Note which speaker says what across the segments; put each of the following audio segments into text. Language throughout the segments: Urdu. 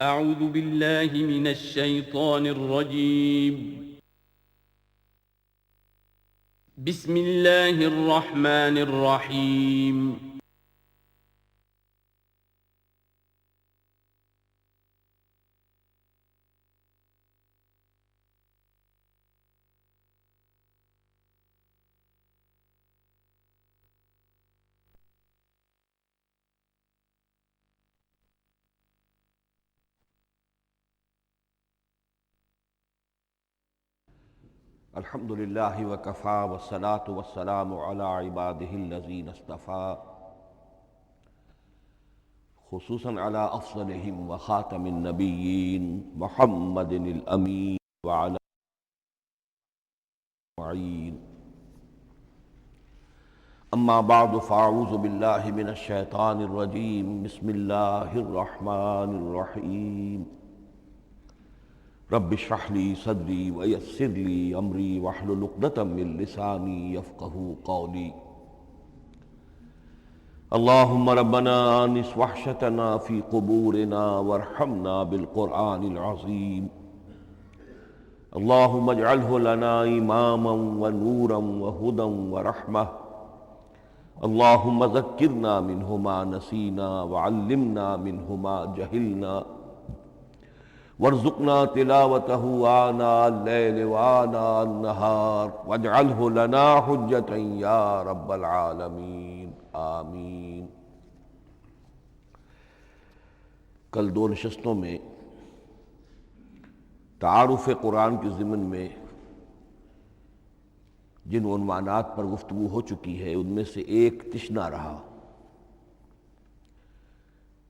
Speaker 1: أعوذ بالله من الشيطان الرجيم. بسم الله الرحمن الرحيم.
Speaker 2: الحمد للہ وکفیٰ والصلاة والسلام علی عبادہ الذین اصطفیٰ، خصوصاً علی افضلہم وخاتم النبیین محمد الامین وعلی معین. اما بعد فاعوذ باللہ من الشیطان الرجیم. بسم اللہ الرحمن الرحیم. رب اشرح لي صدري ويسر لي امري واحلل عقدة من لساني يفقهوا قولي. اللهم ربنا آنس وحشتنا في قبورنا وارحمنا بالقرآن العظيم. اللهم اجعله لنا إماما ونورا وهدى ورحمة. اللهم ذكرنا منه ما نسينا وعلمنا منه ما جهلنا وارزقنا تلاوته آناء الليل وآناء النهار واجعله لنا حجة يا رب العالمين آمین. کل دو نشستوں میں تعارف قرآن کے ضمن میں جن عنوانات پر گفتگو ہو چکی ہے ان میں سے ایک تشنا رہا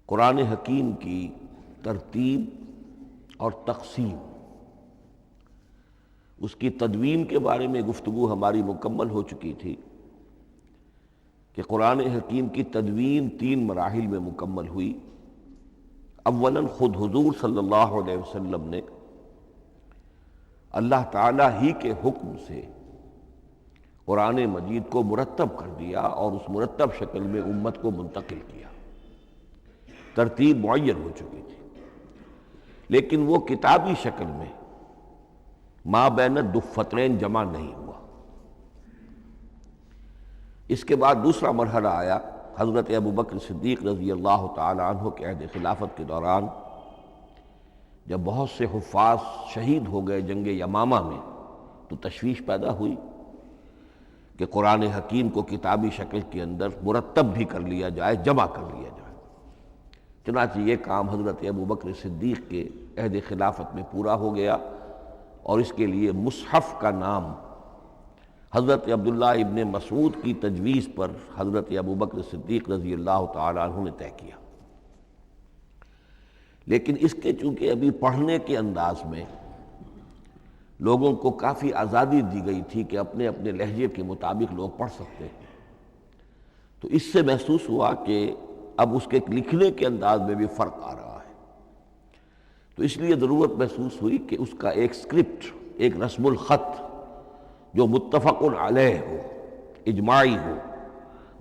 Speaker 2: قرآن حکیم کی ترتیب اور تقسیم. اس کی تدوین کے بارے میں گفتگو ہماری مکمل ہو چکی تھی کہ قرآن حکیم کی تدوین 3 مراحل میں مکمل ہوئی. اولاً خود حضور صلی اللہ علیہ وسلم نے اللہ تعالیٰ ہی کے حکم سے قرآن مجید کو مرتب کر دیا اور اس مرتب شکل میں امت کو منتقل کیا. ترتیب معین ہو چکی تھی لیکن وہ کتابی شکل میں ما بین الدفترین جمع نہیں ہوا. اس کے بعد دوسرا مرحلہ آیا حضرت ابوبکر صدیق رضی اللہ تعالی عنہ کے عہد خلافت کے دوران، جب بہت سے حفاظ شہید ہو گئے جنگ یمامہ میں تو تشویش پیدا ہوئی کہ قرآن حکیم کو کتابی شکل کے اندر مرتب بھی کر لیا جائے، جمع کر لیا جائے. چنانچہ یہ کام حضرت ابوبکر صدیق کے عہد خلافت میں پورا ہو گیا اور اس کے لیے مصحف کا نام حضرت عبداللہ ابن مسعود کی تجویز پر حضرت ابوبکر صدیق رضی اللہ تعالی عنہ نے طے کیا. لیکن اس کے چونکہ ابھی پڑھنے کے انداز میں لوگوں کو کافی آزادی دی گئی تھی کہ اپنے اپنے لہجے کے مطابق لوگ پڑھ سکتے ہیں، تو اس سے محسوس ہوا کہ اب اس کے لکھنے کے انداز میں بھی فرق آ رہا ہے. تو اس لیے ضرورت محسوس ہوئی کہ اس کا ایک سکرپٹ، ایک رسم الخط جو متفق علیہ ہو، اجماعی ہو،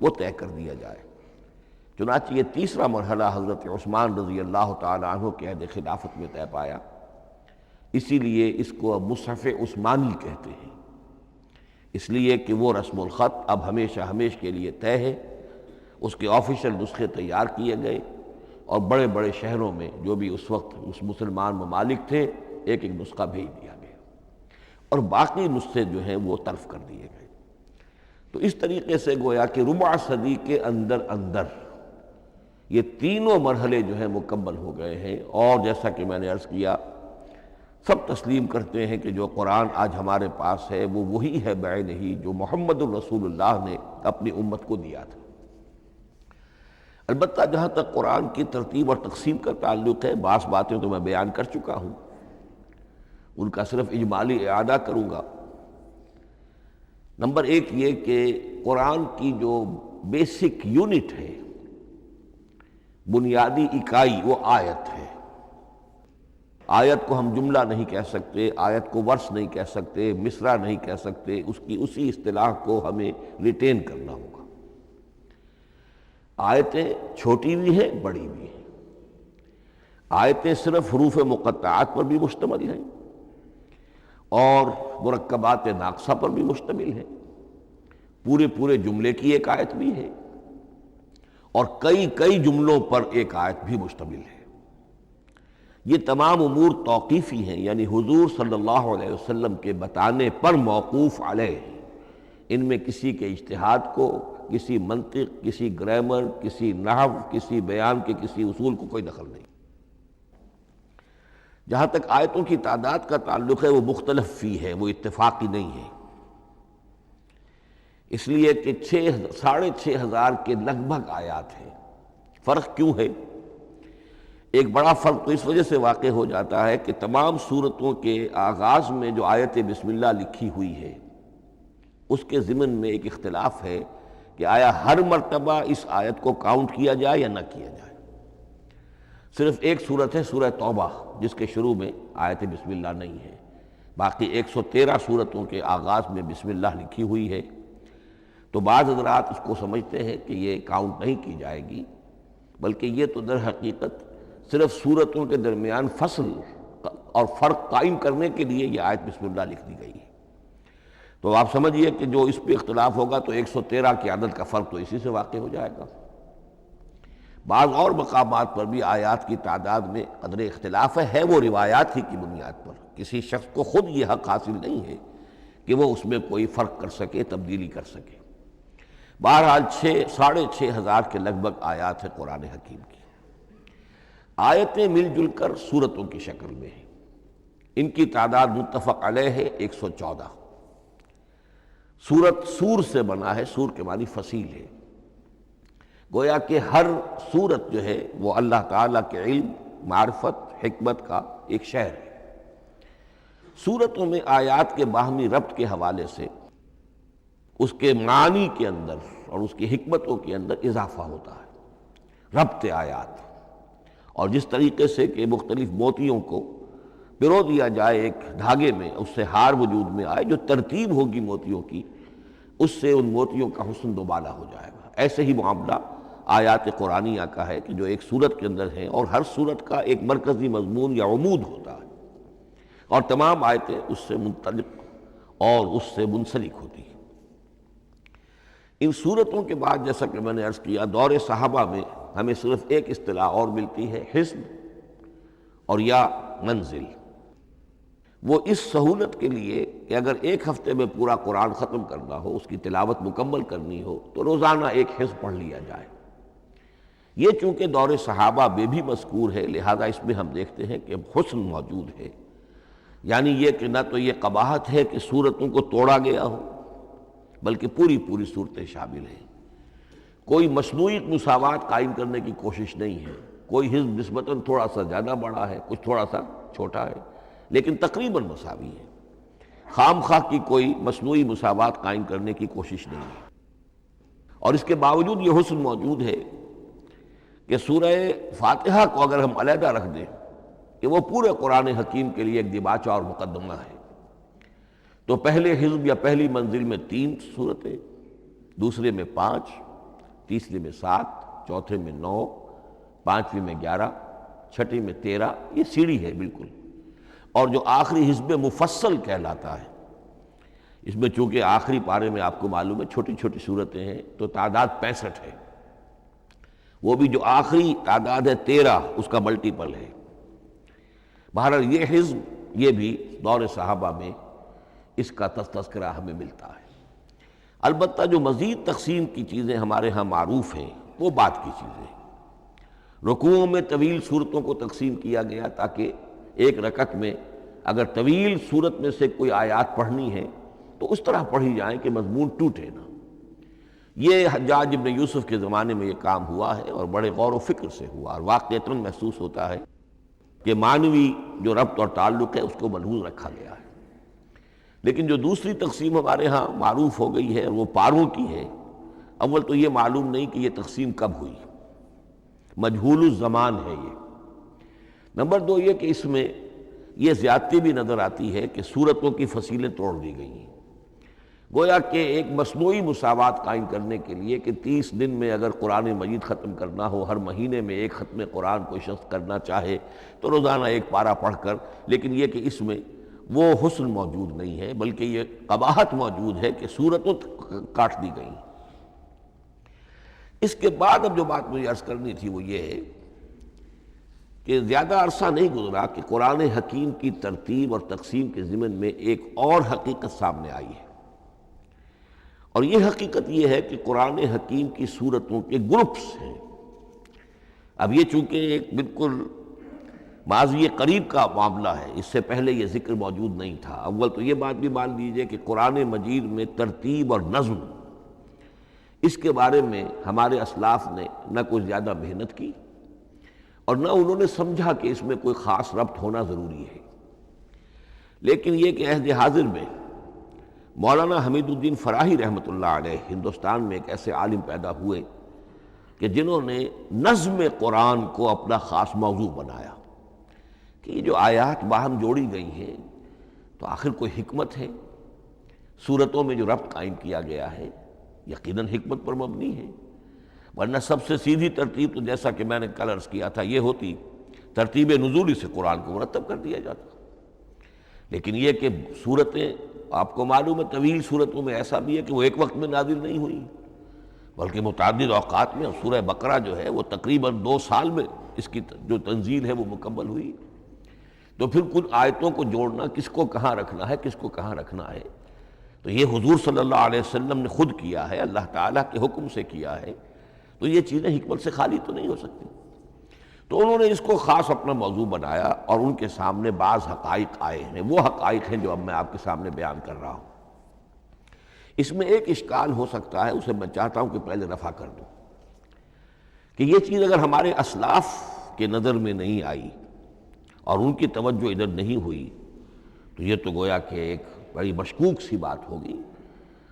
Speaker 2: وہ طے کر دیا جائے. چنانچہ یہ تیسرا مرحلہ حضرت عثمان رضی اللہ تعالی عنہ کے عہد خلافت میں طے پایا. اسی لیے اس کو اب مصحف عثمانی کہتے ہیں، اس لیے کہ وہ رسم الخط اب ہمیشہ ہمیش کے لیے طے ہے. اس کے آفیشل نسخے تیار کیے گئے اور بڑے بڑے شہروں میں جو بھی اس وقت اس مسلمان ممالک تھے ایک ایک نسخہ بھیج دیا گیا اور باقی نسخے جو ہیں وہ طرف کر دیے گئے. تو اس طریقے سے گویا کہ ربع صدی کے اندر اندر یہ تینوں مرحلے جو ہیں مکمل ہو گئے ہیں. اور جیسا کہ میں نے عرض کیا، سب تسلیم کرتے ہیں کہ جو قرآن آج ہمارے پاس ہے وہ وہی ہے بعینہ جو محمد الرسول اللہ نے اپنی امت کو دیا تھا. البتہ جہاں تک قرآن کی ترتیب اور تقسیم کا تعلق ہے، بعض باتیں تو میں بیان کر چکا ہوں، ان کا صرف اجمالی اعادہ کروں گا. نمبر 1 یہ کہ قرآن کی جو بیسک یونٹ ہے، بنیادی اکائی، وہ آیت ہے. آیت کو ہم جملہ نہیں کہہ سکتے، آیت کو ورس نہیں کہہ سکتے، مصرع نہیں کہہ سکتے، اس کی اسی اصطلاح کو ہمیں ریٹین کرنا ہوگا. آیتیں چھوٹی بھی ہیں، بڑی بھی ہیں. آیتیں صرف حروف مقطعات پر بھی مشتمل ہیں اور مرکبات ناقصہ پر بھی مشتمل ہے، پورے جملے کی ایک آیت بھی ہے اور کئی جملوں پر ایک آیت بھی مشتمل ہے۔ یہ تمام امور توقیفی ہیں، یعنی حضور صلی اللہ علیہ وسلم کے بتانے پر موقوف علیہ ہیں۔ ان میں کسی کے اجتہاد کو، کسی منطق، کسی گرامر، کسی نحو، کسی بیان کے کسی اصول کو کوئی دخل نہیں۔ جہاں تک آیتوں کی تعداد کا تعلق ہے وہ مختلف فی ہے، وہ اتفاقی نہیں ہے، اس لیے کہ 6,500 کے لگ بھگ آیات ہیں۔ فرق کیوں ہے؟ ایک بڑا فرق تو اس وجہ سے واقع ہو جاتا ہے کہ تمام سورتوں کے آغاز میں جو آیت بسم اللہ لکھی ہوئی ہے اس کے ضمن میں ایک اختلاف ہے کہ آیا ہر مرتبہ اس آیت کو کاؤنٹ کیا جائے یا نہ کیا جائے۔ صرف ایک سورت ہے سورہ توبہ جس کے شروع میں آیت بسم اللہ نہیں ہے، باقی 113 سورتوں کے آغاز میں بسم اللہ لکھی ہوئی ہے۔ تو بعض حضرات اس کو سمجھتے ہیں کہ یہ کاؤنٹ نہیں کی جائے گی، بلکہ یہ تو در حقیقت صرف سورتوں کے درمیان فصل اور فرق قائم کرنے کے لیے یہ آیت بسم اللہ لکھ دی گئی ہے۔ تو آپ سمجھیے کہ جو اس پہ اختلاف ہوگا تو 113 کی عدد کا فرق تو اسی سے واقع ہو جائے گا۔ بعض اور مقامات پر بھی آیات کی تعداد میں قدر اختلاف ہے وہ روایات ہی کی بنیاد پر، کسی شخص کو خود یہ حق حاصل نہیں ہے کہ وہ اس میں کوئی فرق کر سکے، تبدیلی کر سکے۔ بہرحال 6,500 کے لگ بھگ آیات ہیں قرآن حکیم کی۔ آیتیں مل جل کر سورتوں کی شکل میں ہیں، ان کی تعداد متفق علیہ ہے 114۔ سورت سور سے بنا ہے، سور کے معنی فصیل ہے، گویا کہ ہر سورت جو ہے وہ اللہ تعالیٰ کے علم، معرفت، حکمت کا ایک شہر ہے۔ سورتوں میں آیات کے باہمی ربط کے حوالے سے اس کے معنی کے اندر اور اس کی حکمتوں کے اندر اضافہ ہوتا ہے، ربط آیات۔ اور جس طریقے سے کہ مختلف موتیوں کو پرو دیا جائے ایک دھاگے میں، اس سے ہار وجود میں آئے، جو ترتیب ہوگی موتیوں کی اس سے ان موتیوں کا حسن دوبالا ہو جائے گا۔ ایسے ہی معاملہ آیات قرآنیہ کا ہے کہ جو ایک سورت کے اندر ہے اور ہر سورت کا ایک مرکزی مضمون یا عمود ہوتا ہے اور تمام آیتیں اس سے منطلق اور اس سے منسلک ہوتی ہیں۔ ان سورتوں کے بعد جیسا کہ میں نے عرض کیا، دور صحابہ میں ہمیں صرف ایک اصطلاح اور ملتی ہے، حزب اور یا منزل۔ وہ اس سہولت کے لیے کہ اگر ایک ہفتے میں پورا قرآن ختم کرنا ہو، اس کی تلاوت مکمل کرنی ہو تو روزانہ ایک حزب پڑھ لیا جائے۔ یہ چونکہ دور صحابہ میں بھی مذکور ہے، لہذا اس میں ہم دیکھتے ہیں کہ حسن موجود ہے، یعنی یہ کہ نہ تو یہ قباحت ہے کہ سورتوں کو توڑا گیا ہو، بلکہ پوری صورتیں شامل ہیں۔ کوئی مصنوعی مساوات قائم کرنے کی کوشش نہیں ہے، کوئی حزب نسبتاً تھوڑا سا زیادہ بڑا ہے، کچھ تھوڑا سا چھوٹا ہے، لیکن تقریباً مساوی ہے۔ خام خواہ کی کوئی مصنوعی مساوات قائم کرنے کی کوشش نہیں ہے۔ اور اس کے باوجود یہ حسن موجود ہے کہ سورہ فاتحہ کو اگر ہم علیحدہ رکھ دیں کہ وہ پورے قرآن حکیم کے لیے ایک دیباچہ اور مقدمہ ہے، تو پہلے حزب یا پہلی منزل میں 3 سورتیں، دوسرے میں 5، تیسرے میں 7، چوتھے میں 9، پانچویں میں 11، چھٹی میں 13، یہ سیڑھی ہے بالکل۔ اور جو آخری حزب مفصل کہلاتا ہے، اس میں چونکہ آخری پارے میں آپ کو معلوم ہے چھوٹی چھوٹی سورتیں ہیں تو تعداد 65 ہے، وہ بھی جو آخری تعداد ہے 13 اس کا ملٹیپل ہے۔ بہرحال یہ حزب یہ بھی دور صحابہ میں اس کا تذکرہ ہمیں ملتا ہے۔ البتہ جو مزید تقسیم کی چیزیں ہمارے ہاں معروف ہیں وہ بات کی چیزیں ہیں۔ رکوعوں میں طویل صورتوں کو تقسیم کیا گیا تاکہ ایک رکعت میں اگر طویل صورت میں سے کوئی آیات پڑھنی ہے تو اس طرح پڑھی جائیں کہ مضمون ٹوٹے نہ۔ یہ حجاج ابن یوسف کے زمانے میں یہ کام ہوا ہے اور بڑے غور و فکر سے ہوا، اور واقعتاً محسوس ہوتا ہے کہ معنوی جو ربط اور تعلق ہے اس کو ملحوظ رکھا گیا ہے۔ لیکن جو دوسری تقسیم ہمارے ہاں معروف ہو گئی ہے وہ پاروں کی ہے۔ اول تو یہ معلوم نہیں کہ یہ تقسیم کب ہوئی، مجہول الزمان ہے یہ۔ نمبر 2 یہ کہ اس میں یہ زیادتی بھی نظر آتی ہے کہ سورتوں کی فصیلیں توڑ دی گئی ہیں۔ گویا کہ ایک مصنوعی مساوات قائم کرنے کے لیے کہ 30 دن میں اگر قرآن مجید ختم کرنا ہو، ہر مہینے میں ایک ختم قرآن کوئی شخص کرنا چاہے تو روزانہ ایک پارہ پڑھ کر، لیکن یہ کہ اس میں وہ حسن موجود نہیں ہے، بلکہ یہ قباحت موجود ہے کہ صورتوں کاٹ دی گئیں۔ اس کے بعد اب جو بات مجھے عرض کرنی تھی وہ یہ ہے کہ زیادہ عرصہ نہیں گزرا کہ قرآن حکیم کی ترتیب اور تقسیم کے ضمن میں ایک اور حقیقت سامنے آئی ہے، اور یہ حقیقت یہ ہے کہ قرآن حکیم کی سورتوں کے گروپس ہیں۔ اب یہ چونکہ ایک بالکل ماضی قریب کا معاملہ ہے، اس سے پہلے یہ ذکر موجود نہیں تھا۔ اول تو یہ بات بھی مان لیجئے کہ قرآن مجید میں ترتیب اور نظم، اس کے بارے میں ہمارے اسلاف نے نہ کوئی زیادہ محنت کی اور نہ انہوں نے سمجھا کہ اس میں کوئی خاص ربط ہونا ضروری ہے، لیکن یہ کہ عہد حاضر میں مولانا حمید الدین فراہی رحمۃ اللہ علیہ ہندوستان میں ایک ایسے عالم پیدا ہوئے کہ جنہوں نے نظم قرآن کو اپنا خاص موضوع بنایا کہ یہ جو آیات باہم جوڑی گئی ہیں تو آخر کوئی حکمت ہے، صورتوں میں جو ربط قائم کیا گیا ہے یقیناً حکمت پر مبنی ہے، ورنہ سب سے سیدھی ترتیب تو جیسا کہ میں نے کل عرض کیا تھا یہ ہوتی ترتیب نزولی سے قرآن کو مرتب کر دیا جاتا۔ لیکن یہ کہ صورتیں آپ کو معلوم ہے طویل صورتوں میں ایسا بھی ہے کہ وہ ایک وقت میں نازل نہیں ہوئی بلکہ متعدد اوقات میں، اور سورہ بقرہ جو ہے وہ تقریباً 2 سال میں اس کی جو تنزیل ہے وہ مکمل ہوئی۔ تو پھر کچھ آیتوں کو جوڑنا، کس کو کہاں رکھنا ہے، کس کو کہاں رکھنا ہے، تو یہ حضور صلی اللہ علیہ وسلم نے خود کیا ہے، اللہ تعالیٰ کے حکم سے کیا ہے، تو یہ چیزیں حکمت سے خالی تو نہیں ہو سکتی۔ تو انہوں نے اس کو خاص اپنا موضوع بنایا اور ان کے سامنے بعض حقائق آئے ہیں، وہ حقائق ہیں جو اب میں آپ کے سامنے بیان کر رہا ہوں۔ اس میں ایک اشکال ہو سکتا ہے، اسے میں چاہتا ہوں کہ پہلے رفع کر دوں کہ یہ چیز اگر ہمارے اسلاف کے نظر میں نہیں آئی اور ان کی توجہ ادھر نہیں ہوئی تو یہ تو گویا کہ ایک بڑی مشکوک سی بات ہوگی۔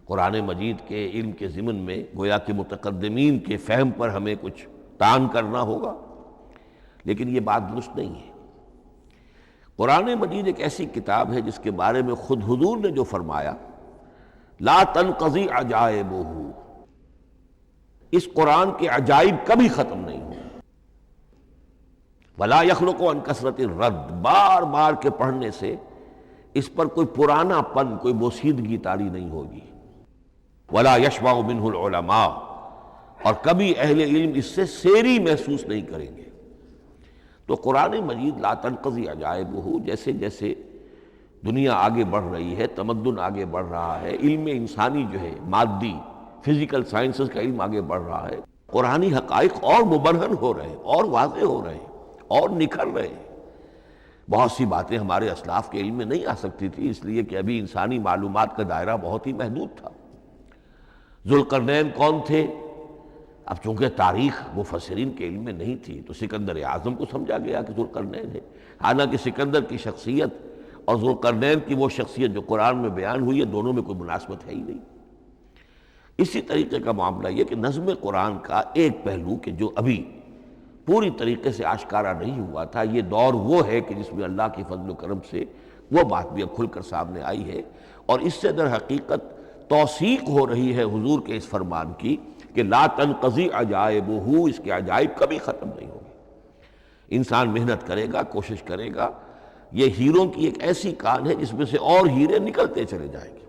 Speaker 2: قرآن مجید کے علم کے ضمن میں گویا کہ متقدمین کے فہم پر ہمیں کچھ تان کرنا ہوگا، لیکن یہ بات درست نہیں ہے۔ قرآن مجید ایک ایسی کتاب ہے جس کے بارے میں خود حضور نے جو فرمایا لا تنقضی عجائبہ، اس قرآن کے عجائب کبھی ختم نہیں ہوں، ولا یخلق عن کثرت الرد، بار بار کے پڑھنے سے اس پر کوئی پرانا پن، کوئی بوسیدگی طاری نہیں ہوگی، ولا یشبع منہ العلماء، اور کبھی اہل علم اس سے سیری محسوس نہیں کریں گے۔ تو قرآن مجید لا تنقضی عجائبہ، جیسے جیسے دنیا آگے بڑھ رہی ہے، تمدن آگے بڑھ رہا ہے، علم انسانی جو ہے مادی فزیکل سائنسز کا علم آگے بڑھ رہا ہے، قرآنی حقائق اور مبرہن ہو رہے ہیں، اور واضح ہو رہے ہیں، اور نکھر رہے ہیں۔ بہت سی باتیں ہمارے اسلاف کے علم میں نہیں آ سکتی تھی، اس لیے کہ ابھی انسانی معلومات کا دائرہ بہت ہی محدود تھا۔ ذوالقرنین کون تھے؟ اب چونکہ تاریخ مفسرین کے علم میں نہیں تھی تو سکندر اعظم کو سمجھا گیا کہ ذوالقرنین ہے، حالانکہ سکندر کی شخصیت اور ذوالقرنین کی وہ شخصیت جو قرآن میں بیان ہوئی ہے دونوں میں کوئی مناسبت ہے ہی نہیں۔ اسی طریقے کا معاملہ یہ کہ نظم قرآن کا ایک پہلو کہ جو ابھی پوری طریقے سے آشکارا نہیں ہوا تھا، یہ دور وہ ہے کہ جس میں اللہ کی فضل و کرم سے وہ بات بھی اب کھل کر سامنے آئی ہے، اور اس سے در حقیقت توثیق ہو رہی ہے حضور کے اس فرمان کی کہ لا تنقضی عجائبہ، اس کے عجائب کبھی ختم نہیں ہوں گے۔ انسان محنت کرے گا، کوشش کرے گا، یہ ہیروں کی ایک ایسی کان ہے جس میں سے اور ہیرے نکلتے چلے جائیں گے۔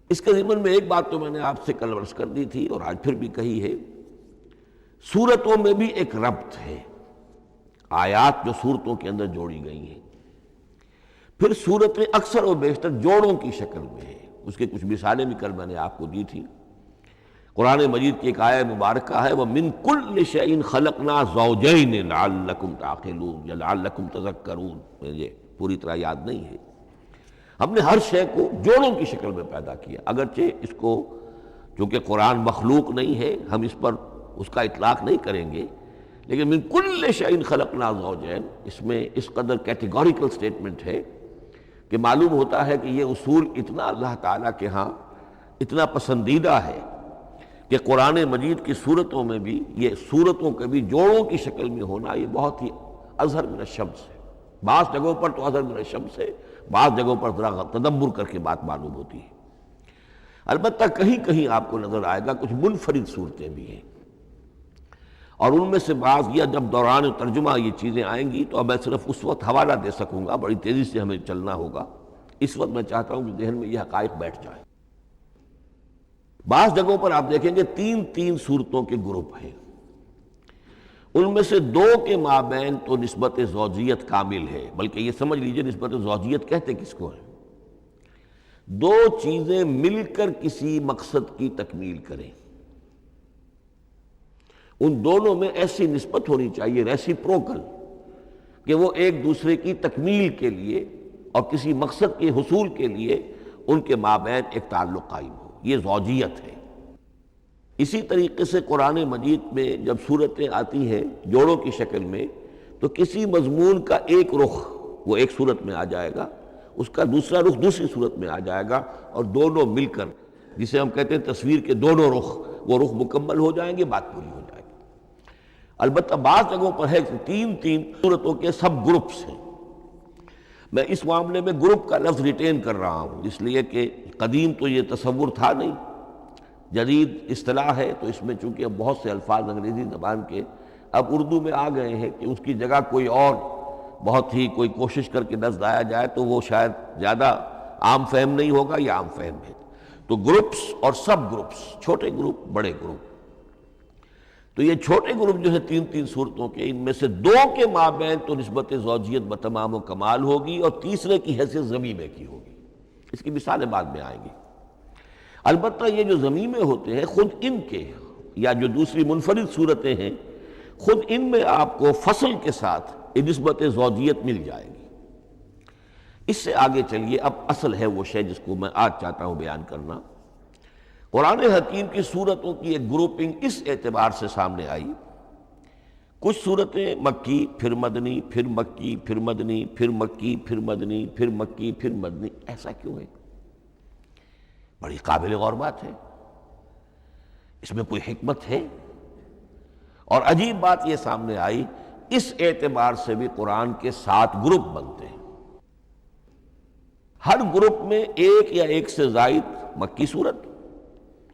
Speaker 2: اس کے ضمن میں ایک بات تو میں نے آپ سے کل عرض کر دی تھی اور آج پھر بھی کہی ہے، سورتوں میں بھی ایک ربط ہے، آیات جو سورتوں کے اندر جوڑی گئی ہیں، پھر سورتیں اکثر و بیشتر جوڑوں کی شکل میں ہیں۔ اس کے کچھ مثالیں بھی کل میں نے آپ کو دی تھی۔ قرآن مجید کی ایک آیہ مبارکہ ہے وَمِن كُلِّ شَيْءٍ خَلَقْنَا زَوْجَيْنِ لَعَلَّكُمْ تَعْقِلُونَ یا لَعَلَّكُمْ تَذَكَّرُونَ، مجھے پوری طرح یاد نہیں ہے۔ ہم نے ہر شے کو جوڑوں کی شکل میں پیدا کیا، اگرچہ اس کو چونکہ قرآن مخلوق نہیں ہے ہم اس پر اس کا اطلاق نہیں کریں گے، لیکن من کل شیء خلقنا زوجین، اس میں اس قدر کیٹیگوریکل سٹیٹمنٹ ہے کہ معلوم ہوتا ہے کہ یہ اصول اتنا اللہ تعالیٰ کے ہاں اتنا پسندیدہ ہے کہ قرآن مجید کی صورتوں میں بھی یہ صورتوں کے بھی جوڑوں کی شکل میں ہونا یہ بہت ہی اظہر من الشمس ہے۔ بعض جگہوں پر تو اظہر من الشمس ہے، بعض جگہوں پر ذرا تدبر کر کے بات معلوم ہوتی ہے۔ البتہ کہیں کہیں آپ کو نظر آئے گا کچھ منفرد صورتیں بھی ہیں، اور ان میں سے بعض یا جب دوران ترجمہ یہ چیزیں آئیں گی تو اب میں صرف اس وقت حوالہ دے سکوں گا، بڑی تیزی سے ہمیں چلنا ہوگا، اس وقت میں چاہتا ہوں کہ ذہن میں یہ حقائق بیٹھ جائیں۔ بعض جگہوں پر آپ دیکھیں گے تین تین صورتوں کے گروپ ہیں، ان میں سے دو کے مابین تو نسبت زوجیت کامل ہے، بلکہ یہ سمجھ لیجئے نسبت زوجیت کہتے کس کو ہے؟ دو چیزیں مل کر کسی مقصد کی تکمیل کریں، ان دونوں میں ایسی نسبت ہونی چاہیے ریسیپروکل کہ وہ ایک دوسرے کی تکمیل کے لیے اور کسی مقصد کے حصول کے لیے ان کے مابین ایک تعلق قائم ہو، یہ زوجیت ہے۔ اسی طریقے سے قرآن مجید میں جب صورتیں آتی ہیں جوڑوں کی شکل میں تو کسی مضمون کا ایک رخ وہ ایک صورت میں آ جائے گا، اس کا دوسرا رخ دوسری صورت میں آ جائے گا، اور دونوں مل کر جسے ہم کہتے ہیں تصویر کے دونوں رخ، وہ رخ مکمل ہو جائیں گے، بات پوری ہو جائے گی۔ البتہ بعض جگہوں پر ہے کہ تین تین صورتوں کے سب گروپس ہیں۔ میں اس معاملے میں گروپ کا لفظ ریٹین کر رہا ہوں، اس لیے کہ قدیم تو یہ تصور تھا نہیں، جدید اصطلاح ہے، تو اس میں چونکہ اب بہت سے الفاظ انگریزی زبان کے اب اردو میں آ گئے ہیں کہ اس کی جگہ کوئی اور بہت ہی کوئی کوشش کر کے لفظ لایا جائے تو وہ شاید زیادہ عام فہم نہیں ہوگا، یا عام فہم ہے۔ تو گروپس اور سب گروپس، چھوٹے گروپ بڑے گروپ، تو یہ چھوٹے گروپ جو ہے تین تین صورتوں کے، ان میں سے دو کے مابین تو نسبت زوجیت بتمام و کمال ہوگی، اور تیسرے کی حیثیت ضمیمے کی ہوگی۔ اس کی مثالیں بعد میں آئیں گی۔ البتہ یہ جو ضمیمے ہوتے ہیں خود ان کے، یا جو دوسری منفرد صورتیں ہیں، خود ان میں آپ کو فصل کے ساتھ نسبت زوجیت مل جائے گی۔ اس سے آگے چلیے، اب اصل ہے وہ شے جس کو میں آج چاہتا ہوں بیان کرنا۔ قرآن حکیم کی صورتوں کی ایک گروپنگ اس اعتبار سے سامنے آئی، کچھ صورتیں مکی پھر مدنی، پھر مکی پھر مدنی، پھر مکی پھر مدنی، پھر مکی پھر مدنی۔ ایسا کیوں ہے؟ بڑی قابل غور بات ہے، اس میں کوئی حکمت ہے؟ اور عجیب بات یہ سامنے آئی، اس اعتبار سے بھی قرآن کے 7 گروپ بنتے ہیں، ہر گروپ میں ایک یا ایک سے زائد مکی صورت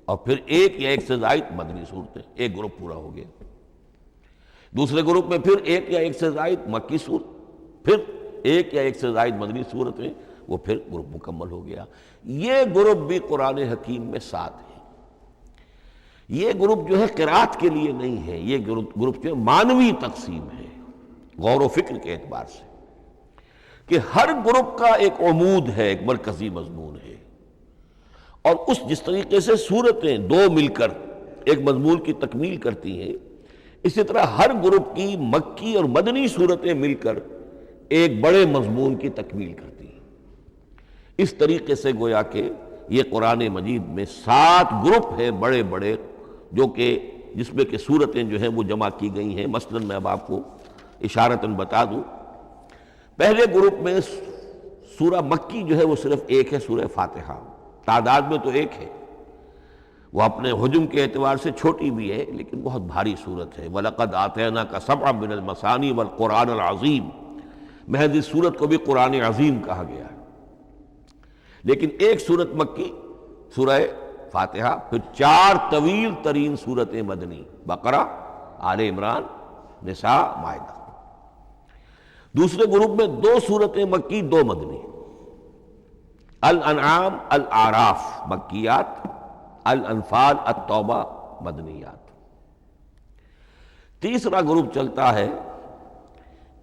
Speaker 2: اور پھر ایک یا ایک سے زائد مدنی صورتیں، ایک گروپ پورا ہو گیا۔ دوسرے گروپ میں پھر ایک یا ایک سے زائد مکی صورت، پھر ایک یا ایک سے زائد مدنی صورتیں، وہ پھر گروپ مکمل ہو گیا۔ یہ گروپ بھی قرآن حکیم میں 7 ہیں۔ یہ گروپ جو ہے قرات کے لیے نہیں ہے، یہ گروپ جو ہے معنوی تقسیم ہے، غور و فکر کے اعتبار سے، کہ ہر گروپ کا ایک عمود ہے، ایک مرکزی مضمون ہے، اور جس طریقے سے صورتیں دو مل کر ایک مضمون کی تکمیل کرتی ہیں، اسی طرح ہر گروپ کی مکی اور مدنی صورتیں مل کر ایک بڑے مضمون کی تکمیل کرتی ہیں۔ اس طریقے سے گویا کہ یہ قرآن مجید میں 7 گروپ ہیں بڑے بڑے، جو کہ جس میں کہ صورتیں جو ہیں وہ جمع کی گئی ہیں۔ مثلاً میں اب آپ کو اشارتاً بتا دوں، پہلے گروپ میں سورہ مکی جو ہے وہ صرف ایک ہے، سورہ فاتحہ، تعداد میں تو ایک ہے، وہ اپنے حجم کے اعتبار سے چھوٹی بھی ہے لیکن بہت بھاری صورت ہے۔ وَلَقَدْ آتَيْنَاكَ سَبْعًا مِنَ الْمَثَانِي وَالْقُرْآنَ الْعَظِيمِ، محض اس صورت کو بھی قرآن عظیم کہا گیا ہے۔ لیکن ایک صورت مکی سورہ فاتحہ، پھر 4 طویل ترین صورتیں مدنی، بقرہ، آل عمران، نساء، مائدہ۔ دوسرے گروپ میں 2 صورتیں مکی، 2 مدنی، الانعام، الاعراف مکیات، الانفال، التوبہ مدنیات۔ تیسرا گروپ چلتا ہے،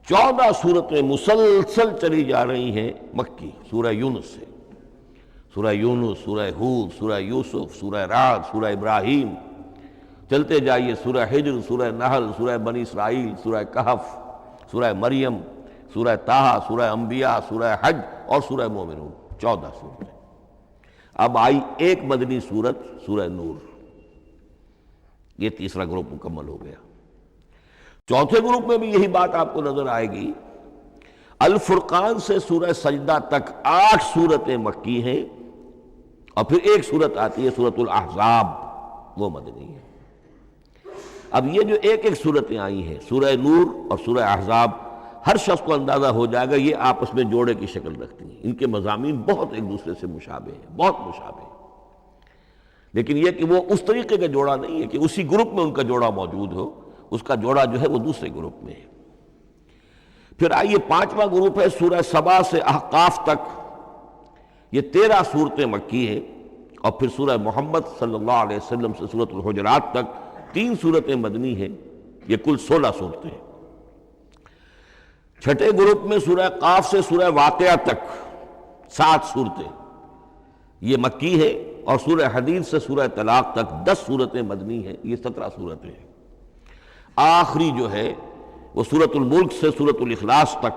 Speaker 2: 14 صورتیں مسلسل چلی جا رہی ہیں مکی، سورہ یونس سے، سورہ یونس، سورہ ہود، سورہ یوسف، سورہ رعد، سورہ ابراہیم، چلتے جائیے، سورہ حجر، سورہ نحل، سورہ بنی اسرائیل، سورہ کہف، سورہ مریم، سورہ طٰہٰ، سورہ انبیاء، سورہ حج اور سورہ مومنون، 14 صورتیں۔ اب آئی ایک مدنی صورت، سورہ نور، یہ تیسرا گروپ مکمل ہو گیا۔ چوتھے گروپ میں بھی یہی بات آپ کو نظر آئے گی۔ الفرقان سے سورہ سجدہ تک 8 صورتیں مکی ہیں، اور پھر ایک صورت آتی ہے سورۃ الاحزاب، وہ مدنی ہے۔ اب یہ جو ایک ایک صورتیں آئی ہیں، سورہ نور اور سورہ احزاب، ہر شخص کو اندازہ ہو جائے گا یہ آپس میں جوڑے کی شکل رکھتی ہیں، ان کے مضامین بہت ایک دوسرے سے مشابہ ہیں، بہت مشابہ ہیں۔ لیکن یہ کہ وہ اس طریقے کا جوڑا نہیں ہے کہ اسی گروپ میں ان کا جوڑا موجود ہو، اس کا جوڑا جو ہے وہ دوسرے گروپ میں ہے۔ پھر آئیے پانچواں گروپ ہے سورہ سبا سے احقاف تک، یہ 13 صورتیں مکی ہیں، اور پھر سورہ محمد صلی اللہ علیہ وسلم سے سورۃ الحجرات تک 3 صورتیں مدنی ہیں، یہ کل 16 صورتیں ہیں۔ چھٹے گروپ میں سورہ قاف سے سورہ واقعہ تک 7 صورتیں یہ مکی ہے، اور سورہ حدید سے سورہ طلاق تک 10 صورتیں مدنی ہیں، یہ 17 صورتیں ہیں۔ آخری جو ہے وہ سورۃ الملک سے سورۃ الاخلاص تک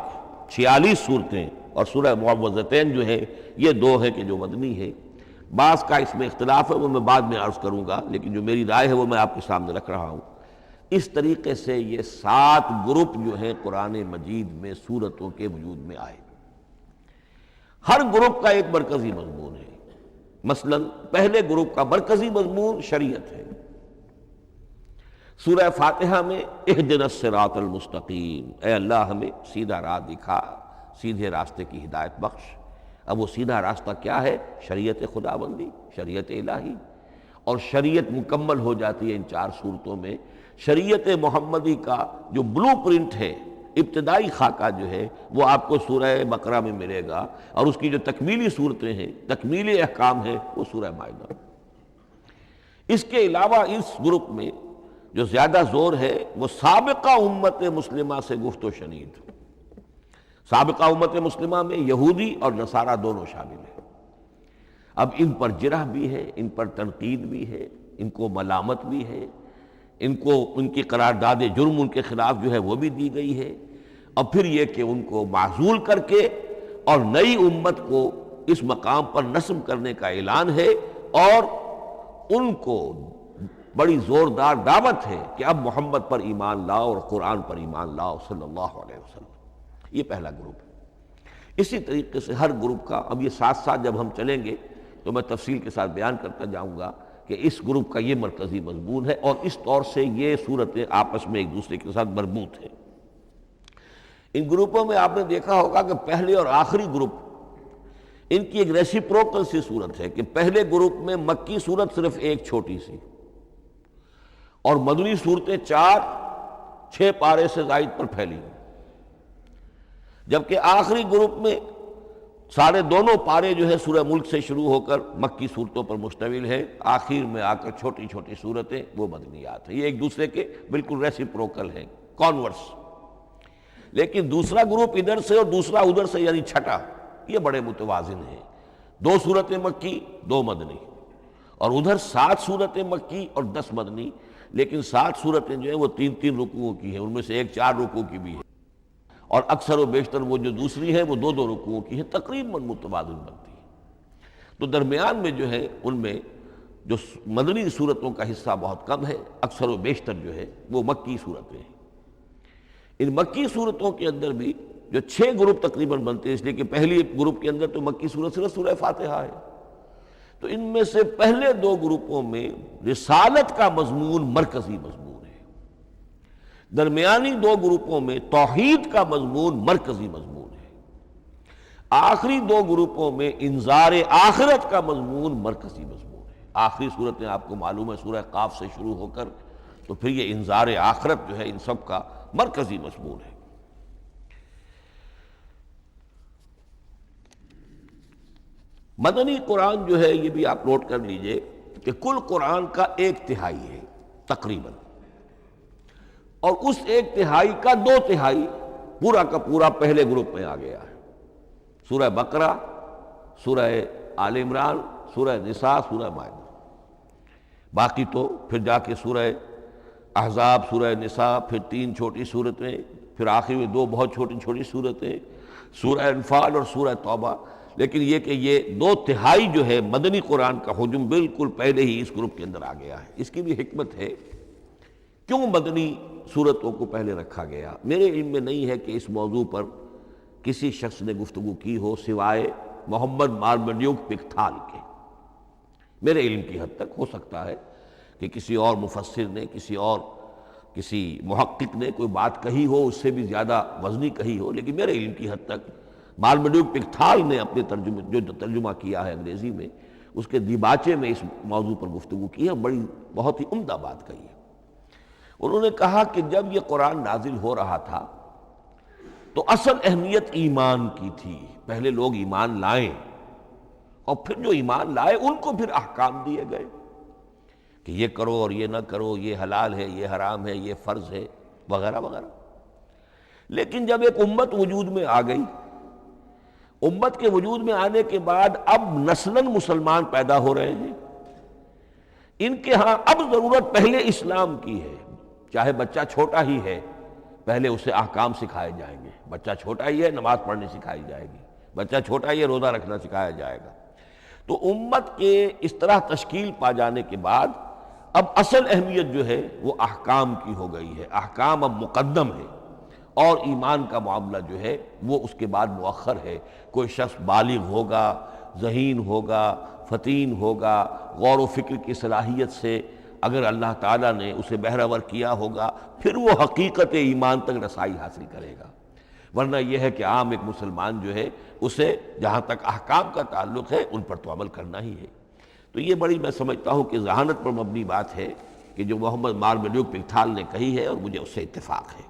Speaker 2: 46 صورتیں، اور سورہ معوذتین جو ہے یہ 2 ہے کہ جو مدنی ہے۔ بعض کا اس میں اختلاف ہے، وہ میں بعد میں عرض کروں گا، لیکن جو میری رائے ہے وہ میں آپ کے سامنے رکھ رہا ہوں۔ اس طریقے سے یہ 7 گروپ جو ہیں قرآن مجید میں سورتوں کے وجود میں آئے۔ ہر گروپ کا ایک مرکزی مضمون ہے۔ مثلا پہلے گروپ کا مرکزی مضمون شریعت ہے۔ سورہ فاتحہ میں اہدنا الصراط المستقیم، اے اللہ ہمیں سیدھا راہ دکھا، سیدھے راستے کی ہدایت بخش۔ اب وہ سیدھا راستہ کیا ہے؟ شریعت خداوندی، شریعت الہی، اور شریعت مکمل ہو جاتی ہے ان 4 صورتوں میں۔ شریعت محمدی کا جو بلو پرنٹ ہے، ابتدائی خاکہ جو ہے وہ آپ کو سورہ بقرہ میں ملے گا، اور اس کی جو تکمیلی صورتیں ہیں، تکمیلی احکام ہیں، وہ سورہ مائدہ۔ اس کے علاوہ اس گروپ میں جو زیادہ زور ہے وہ سابقہ امت مسلمہ سے گفت و شنید۔ سابقہ امت مسلمہ میں یہودی اور نصارہ دونوں شامل ہیں۔ اب ان پر جرح بھی ہے، ان پر تنقید بھی ہے، ان کو ملامت بھی ہے، ان کی قرارداد جرم ان کے خلاف جو ہے وہ بھی دی گئی ہے، اور پھر یہ کہ ان کو معزول کر کے اور نئی امت کو اس مقام پر نصب کرنے کا اعلان ہے، اور ان کو بڑی زوردار دعوت ہے کہ اب محمد پر ایمان لاؤ اور قرآن پر ایمان لاؤ صلی اللہ علیہ وسلم۔ یہ پہلا گروپ ہے۔ اسی طریقے سے ہر گروپ کا، اب یہ ساتھ ساتھ جب ہم چلیں گے تو میں تفصیل کے ساتھ بیان کرتا جاؤں گا کہ اس گروپ کا یہ مرکزی مضمون ہے، اور اس طور سے یہ صورتیں آپس میں ایک دوسرے کے ساتھ مربوط ہیں۔ ان گروپوں میں آپ نے دیکھا ہوگا کہ پہلے اور آخری گروپ ان کی ایک ریسیپروکل سی صورت ہے کہ پہلے گروپ میں مکی صورت صرف ایک چھوٹی سی، اور مدنی صورتیں 4-6 پارے سے زائد پر پھیلی ہیں، جبکہ آخری گروپ میں سارے دونوں پارے جو ہے سورہ ملک سے شروع ہو کر مکی صورتوں پر مشتمل ہے، آخر میں آ کر چھوٹی چھوٹی صورتیں وہ مدنیات ہیں۔ یہ ایک دوسرے کے بالکل ریسیپروکل ہیں، کانورس۔ لیکن دوسرا گروپ ادھر سے اور دوسرا ادھر سے، یعنی چھٹا، یہ بڑے متوازن ہیں۔ 2 صورتیں مکی، 2 مدنی، اور ادھر 7 صورتیں مکی اور 10 مدنی، لیکن 7 صورتیں جو ہیں وہ 3 رکوعوں کی ہیں، ان میں سے ایک 4 رکوع کی بھی ہے، اور اکثر و بیشتر وہ جو دوسری ہے وہ 2 رکوعوں کی ہے، تقریباً متوازن بنتی ہے۔ تو درمیان میں جو ہے ان میں جو مدنی صورتوں کا حصہ بہت کم ہے، اکثر و بیشتر جو ہے وہ مکی صورتیں ہیں۔ ان مکی صورتوں کے اندر بھی جو 6 گروپ تقریباً بنتے ہیں، اس لیے کہ پہلی گروپ کے اندر تو مکی صورت صرف سورہ فاتحہ ہے، تو ان میں سے پہلے 2 گروپوں میں رسالت کا مضمون مرکزی مضمون ہے، درمیانی 2 گروپوں میں توحید کا مضمون مرکزی مضمون ہے، آخری 2 گروپوں میں انذار آخرت کا مضمون مرکزی مضمون ہے۔ آخری صورتیں آپ کو معلوم ہے سورہ قاف سے شروع ہو کر، تو پھر یہ انذار آخرت جو ہے ان سب کا مرکزی مضمون ہے۔ مدنی قرآن جو ہے یہ بھی آپ نوٹ کر لیجئے کہ کل قرآن کا 1/3 ہے تقریباً، اور اس 1/3 کا 2/3 پورا کا پورا پہلے گروپ میں آ گیا ہے۔ سورہ بقرہ، سورہ آل عمران، سورہ نساء، سورہ مائدہ۔ باقی تو پھر جا کے سورہ احزاب، سورہ نساء، پھر 3 چھوٹی صورتیں، پھر آخر میں 2 بہت چھوٹی چھوٹی صورتیں، سورہ انفال اور سورہ توبہ۔ لیکن یہ کہ یہ 2/3 جو ہے مدنی قرآن کا حجم بالکل پہلے ہی اس گروپ کے اندر آ گیا ہے۔ اس کی بھی حکمت ہے، کیوں مدنی صورتوں کو پہلے رکھا گیا؟ میرے علم میں نہیں ہے کہ اس موضوع پر کسی شخص نے گفتگو کی ہو سوائے محمد مارمڈیوک پکتھال کے۔ میرے علم کی حد تک ہو سکتا ہے کہ کسی اور مفسر نے، کسی محقق نے کوئی بات کہی ہو اس سے بھی زیادہ وزنی کہی ہو، لیکن میرے علم کی حد تک مارمڈیوک پکتھال نے اپنے جو ترجمہ کیا ہے انگریزی میں، اس کے دیباچے میں اس موضوع پر گفتگو کی ہے، بڑی بہت ہی عمدہ بات کہی ہے۔ انہوں نے کہا کہ جب یہ قرآن نازل ہو رہا تھا تو اصل اہمیت ایمان کی تھی، پہلے لوگ ایمان لائیں اور پھر جو ایمان لائے ان کو پھر احکام دیے گئے کہ یہ کرو اور یہ نہ کرو، یہ حلال ہے، یہ حرام ہے، یہ فرض ہے، وغیرہ وغیرہ۔ لیکن جب ایک امت وجود میں آ گئی، امت کے وجود میں آنے کے بعد اب نسلاً مسلمان پیدا ہو رہے ہیں، ان کے ہاں اب ضرورت پہلے اسلام کی ہے، چاہے بچہ چھوٹا ہی ہے پہلے اسے احکام سکھائے جائیں گے، بچہ چھوٹا ہی ہے نماز پڑھنی سکھائی جائے گی، بچہ چھوٹا ہی ہے روزہ رکھنا سکھایا جائے گا۔ تو امت کے اس طرح تشکیل پا جانے کے بعد اب اصل اہمیت جو ہے وہ احکام کی ہو گئی ہے، احکام اب مقدم ہے، اور ایمان کا معاملہ جو ہے وہ اس کے بعد مؤخر ہے۔ کوئی شخص بالغ ہوگا، ذہین ہوگا، فطین ہوگا، غور و فکر کی صلاحیت سے اگر اللہ تعالیٰ نے اسے بہرور کیا ہوگا پھر وہ حقیقت ایمان تک رسائی حاصل کرے گا، ورنہ یہ ہے کہ عام ایک مسلمان جو ہے اسے جہاں تک احکام کا تعلق ہے ان پر تو عمل کرنا ہی ہے۔ تو یہ بڑی میں سمجھتا ہوں کہ ذہانت پر مبنی بات ہے کہ جو محمد مارمیڈیوک پکتھال نے کہی ہے، اور مجھے اس سے اتفاق ہے۔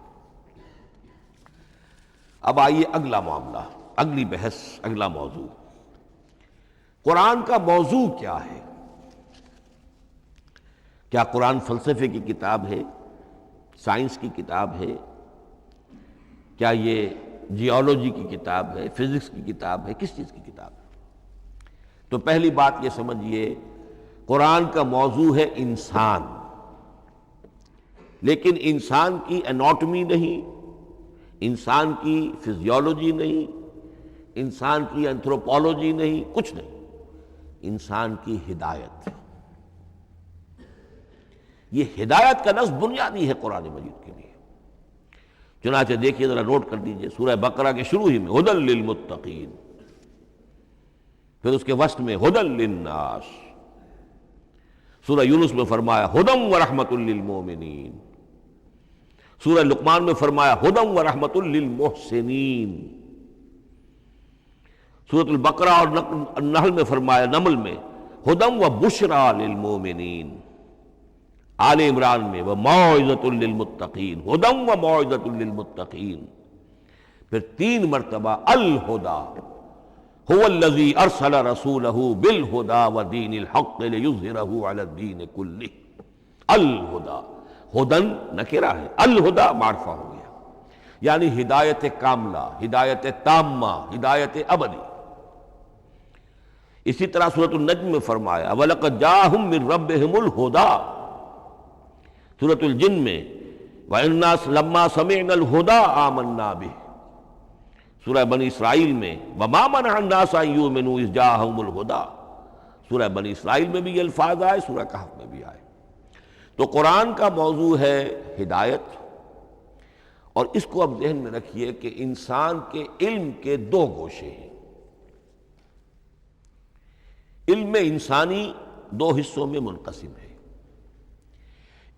Speaker 2: اب آئیے اگلا معاملہ، اگلی بحث، اگلا موضوع، قرآن کا موضوع کیا ہے؟ کیا قرآن فلسفے کی کتاب ہے، سائنس کی کتاب ہے؟ کیا یہ جیولوجی کی کتاب ہے، فزکس کی کتاب ہے، کس چیز کی کتاب ہے؟ تو پہلی بات یہ سمجھیے، قرآن کا موضوع ہے انسان، لیکن انسان کی اناٹمی نہیں، انسان کی فزیولوجی نہیں، انسان کی اینتھروپولوجی نہیں، کچھ نہیں، انسان کی ہدایت۔ یہ ہدایت کا لفظ بنیادی ہے قرآن مجید کے لیے۔ چنانچہ دیکھیے ذرا نوٹ کر دیجئے، سورہ بقرہ کے شروع ہی میں ھدی للمتقین، پھر اس کے وسط میں ھدی للناس، سورہ یونس میں فرمایا ھدی ورحمۃ للمؤمنین، سورہ لقمان میں فرمایا ھدی ورحمۃ للمحسنین، سورۃ البقرہ اور النحل میں فرمایا، نمل میں ھدی وبشریٰ للمؤمنین، آل عمران میں وموعظۃ للمتقین، ھدی وموعظۃ للمتقین، پھر 3 مرتبہ الہدی هو الذی ارسل رسولہ بالہدی ودین الحق لیظہرہ علی الدین کلہ۔ الہدی، ہدن نکرہ ہے، الہدی معرفہ ہو گیا، یعنی ہدایت کاملہ، ہدایت تامہ، ہدایت ابدی۔ اسی طرح سورۃ النجم میں فرمایا وَلَقَدْ جَاءَهُم مِّن رَّبِّهِمُ الْهُدَىٰ، سورۃ الجن میں وَإِنَّا لَمَّا سَمِعْنَا الْهُدَىٰ آمَنَّا بِهِ، سورہ بنی اسرائیل میں وَمَا مَنَعَ النَّاسَ أَن يُؤْمِنُوا إِذْ جَاءَهُمُ الْهُدَىٰ، سورہ بنی اسرائیل میں بھی یہ الفاظ آئے، سورہ کہف میں بھی آئے۔ تو قرآن کا موضوع ہے ہدایت، اور اس کو اب ذہن میں رکھیے کہ انسان کے علم کے 2 گوشے ہیں۔ علم انسانی 2 حصوں میں منقسم ہے،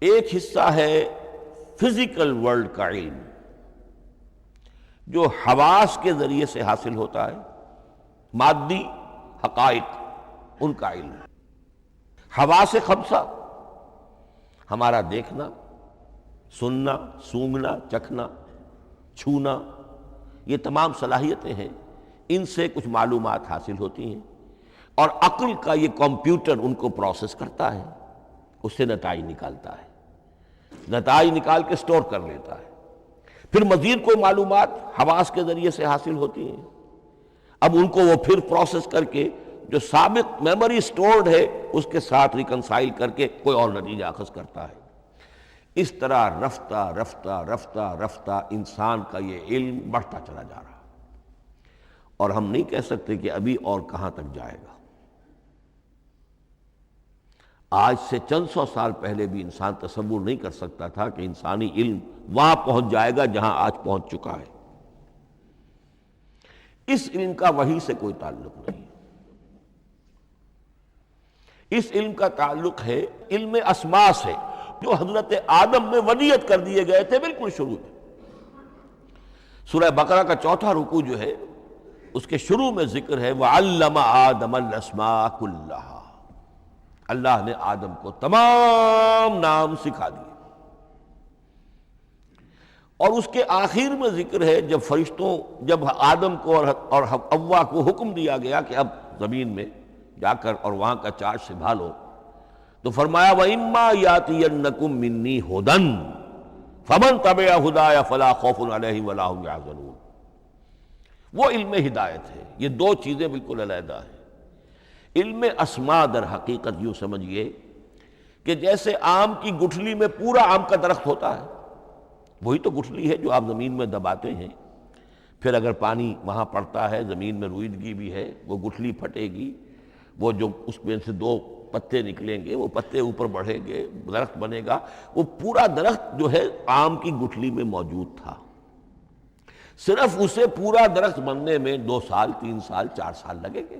Speaker 2: ایک حصہ ہے فزیکل ورلڈ کا علم جو حواس کے ذریعے سے حاصل ہوتا ہے، مادی حقائق ان کا علم۔ حواس 5 ہمارا دیکھنا، سننا، سونگھنا، چکھنا، چھونا، یہ تمام صلاحیتیں ہیں، ان سے کچھ معلومات حاصل ہوتی ہیں، اور عقل کا یہ کمپیوٹر ان کو پروسیس کرتا ہے، اس سے نتائج نکالتا ہے، نتائج نکال کے سٹور کر لیتا ہے۔ پھر مزید کوئی معلومات حواس کے ذریعے سے حاصل ہوتی ہیں، اب ان کو وہ پھر پروسیس کر کے جو سابق میموری سٹورڈ ہے اس کے ساتھ ریکنسائل کر کے کوئی اور نتیجہ اخذ کرتا ہے۔ اس طرح رفتہ رفتہ رفتہ رفتہ انسان کا یہ علم بڑھتا چلا جا رہا، اور ہم نہیں کہہ سکتے کہ ابھی اور کہاں تک جائے گا۔ آج سے چند 100 سال پہلے بھی انسان تصور نہیں کر سکتا تھا کہ انسانی علم وہاں پہنچ جائے گا جہاں آج پہنچ چکا ہے۔ اس علم کا وحی سے کوئی تعلق نہیں، اس علم کا تعلق ہے علم اسماء سے، جو حضرت آدم میں ودیعت کر دیے گئے تھے بالکل شروع میں۔ سورہ بقرہ کا 4تھا رکوع جو ہے اس کے شروع میں ذکر ہے وَعَلَّمَ آدَمَ الْأَسْمَاءَ كُلَّهَا، اللہ نے آدم کو تمام نام سکھا دیے۔ اور اس کے آخر میں ذکر ہے جب آدم کو اور حوا کو حکم دیا گیا کہ اب زمین میں جا کر اور وہاں کا چارج سنبھالو، تو فرمایا وَإِمَّا يَأْتِيَنَّكُم مِّنِّي هُدًى فَمَن تَبِعَ هُدَايَ فَلَا خَوْفٌ عَلَيْهِمْ وَلَا هُمْ يَحْزَنُونَ۔ وہ علم ہدایت ہے، یہ دو چیزیں بالکل علیحدہ ہیں۔ علم اسماء در حقیقت یوں سمجھیے کہ جیسے آم کی گٹھلی میں پورا آم کا درخت ہوتا ہے، وہی تو گٹھلی ہے جو آپ زمین میں دباتے ہیں، پھر اگر پانی وہاں پڑتا ہے، زمین میں روئیدگی بھی ہے، وہ گٹھلی پھٹے گی، وہ جو اس میں سے دو پتے نکلیں گے، وہ پتے اوپر بڑھیں گے، درخت بنے گا۔ وہ پورا درخت جو ہے آم کی گٹھلی میں موجود تھا، صرف اسے پورا درخت بننے میں 2 سال 3 سال 4 سال لگیں گے،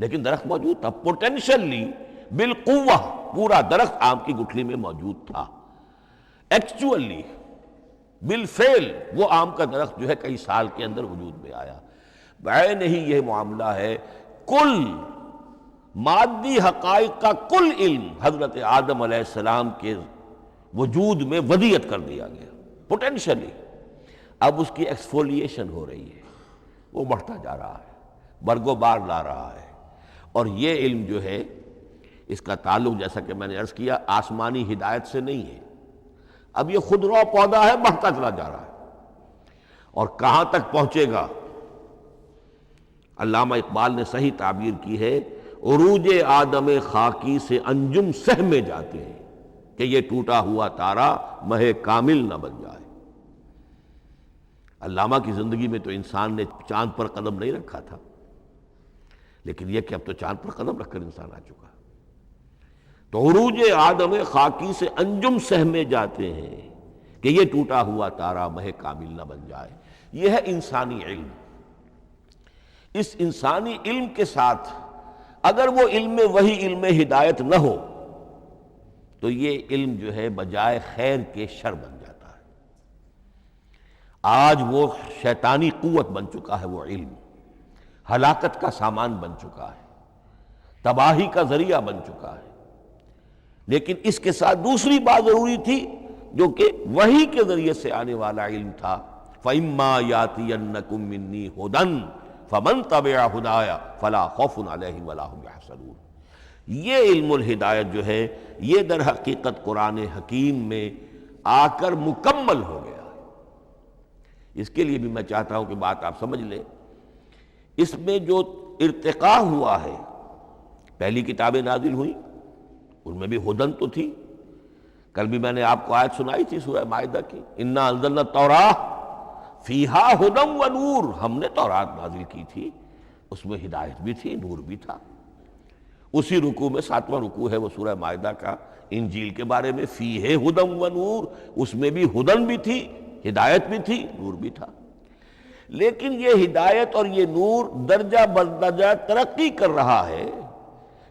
Speaker 2: لیکن درخت موجود تھا، پوٹینشلی بالقوہ پورا درخت آم کی گٹھلی میں موجود تھا۔ ایکچولی بالفعل وہ آم کا درخت جو ہے کئی سال کے اندر وجود میں آیا۔ بعین ہی یہ معاملہ ہے، کل مادی حقائق کا کل علم حضرت آدم علیہ السلام کے وجود میں ودیعت کر دیا گیا پوٹینشلی۔ اب اس کی ایکسفولیشن ہو رہی ہے، وہ بڑھتا جا رہا ہے، برگ و بار لا رہا ہے۔ اور یہ علم جو ہے اس کا تعلق جیسا کہ میں نے عرض کیا آسمانی ہدایت سے نہیں ہے، اب یہ خود رو پودا ہے، بڑھتا چلا جا رہا ہے، اور کہاں تک پہنچے گا؟ علامہ اقبال نے صحیح تعبیر کی ہے، عروج آدم خاکی سے انجم سہمے جاتے ہیں کہ یہ ٹوٹا ہوا تارا مہ کامل نہ بن جائے۔ علامہ کی زندگی میں تو انسان نے چاند پر قدم نہیں رکھا تھا، لیکن یہ کہ اب تو چاند پر قدم رکھ کر انسان آ چکا۔ تو عروج آدم خاکی سے انجم سہمے جاتے ہیں کہ یہ ٹوٹا ہوا تارا مہ کامل نہ بن جائے۔ یہ ہے انسانی علم۔ اس انسانی علم کے ساتھ اگر وہ علم وہی علم ہدایت نہ ہو تو یہ علم جو ہے بجائے خیر کے شر بن جاتا ہے۔ آج وہ شیطانی قوت بن چکا ہے، وہ علم ہلاکت کا سامان بن چکا ہے، تباہی کا ذریعہ بن چکا ہے۔ لیکن اس کے ساتھ دوسری بات ضروری تھی جو کہ وحی کے ذریعے سے آنے والا علم تھا، فَإِمَّا يَأْتِيَنَّكُم مِّنِّي هُدًى فَمَن تَبِعَ هُدَايَ فَلَا خَوْفٌ عَلَيْهِمْ وَلَا هُمْ يَحْزَنُونَ۔ یہ علم الہدایت جو ہے یہ در حقیقت قرآن حکیم میں آ کر مکمل ہو گیا ہے۔ اس کے لیے بھی میں چاہتا ہوں کہ بات آپ سمجھ لیں، اس میں جو ارتقاء ہوا ہے، پہلی کتابیں نازل ہوئیں ان میں بھی ہدن تو تھی، کل بھی میں نے آپ کو آیت سنائی تھی سورہ مائدہ کی، انا انزلنا التوراۃ فیہا ھدی و نور، ہم نے تورات نازل کی تھی، اس میں ہدایت بھی تھی، نور بھی تھا۔ اسی رکوع میں 7واں رکوع ہے وہ سورہ مائدہ کا، انجیل کے بارے میں فیہ ھدی و نور، اس میں بھی ہدن بھی تھی، ہدایت بھی تھی، نور بھی تھا۔ لیکن یہ ہدایت اور یہ نور درجہ بدرجہ ترقی کر رہا ہے،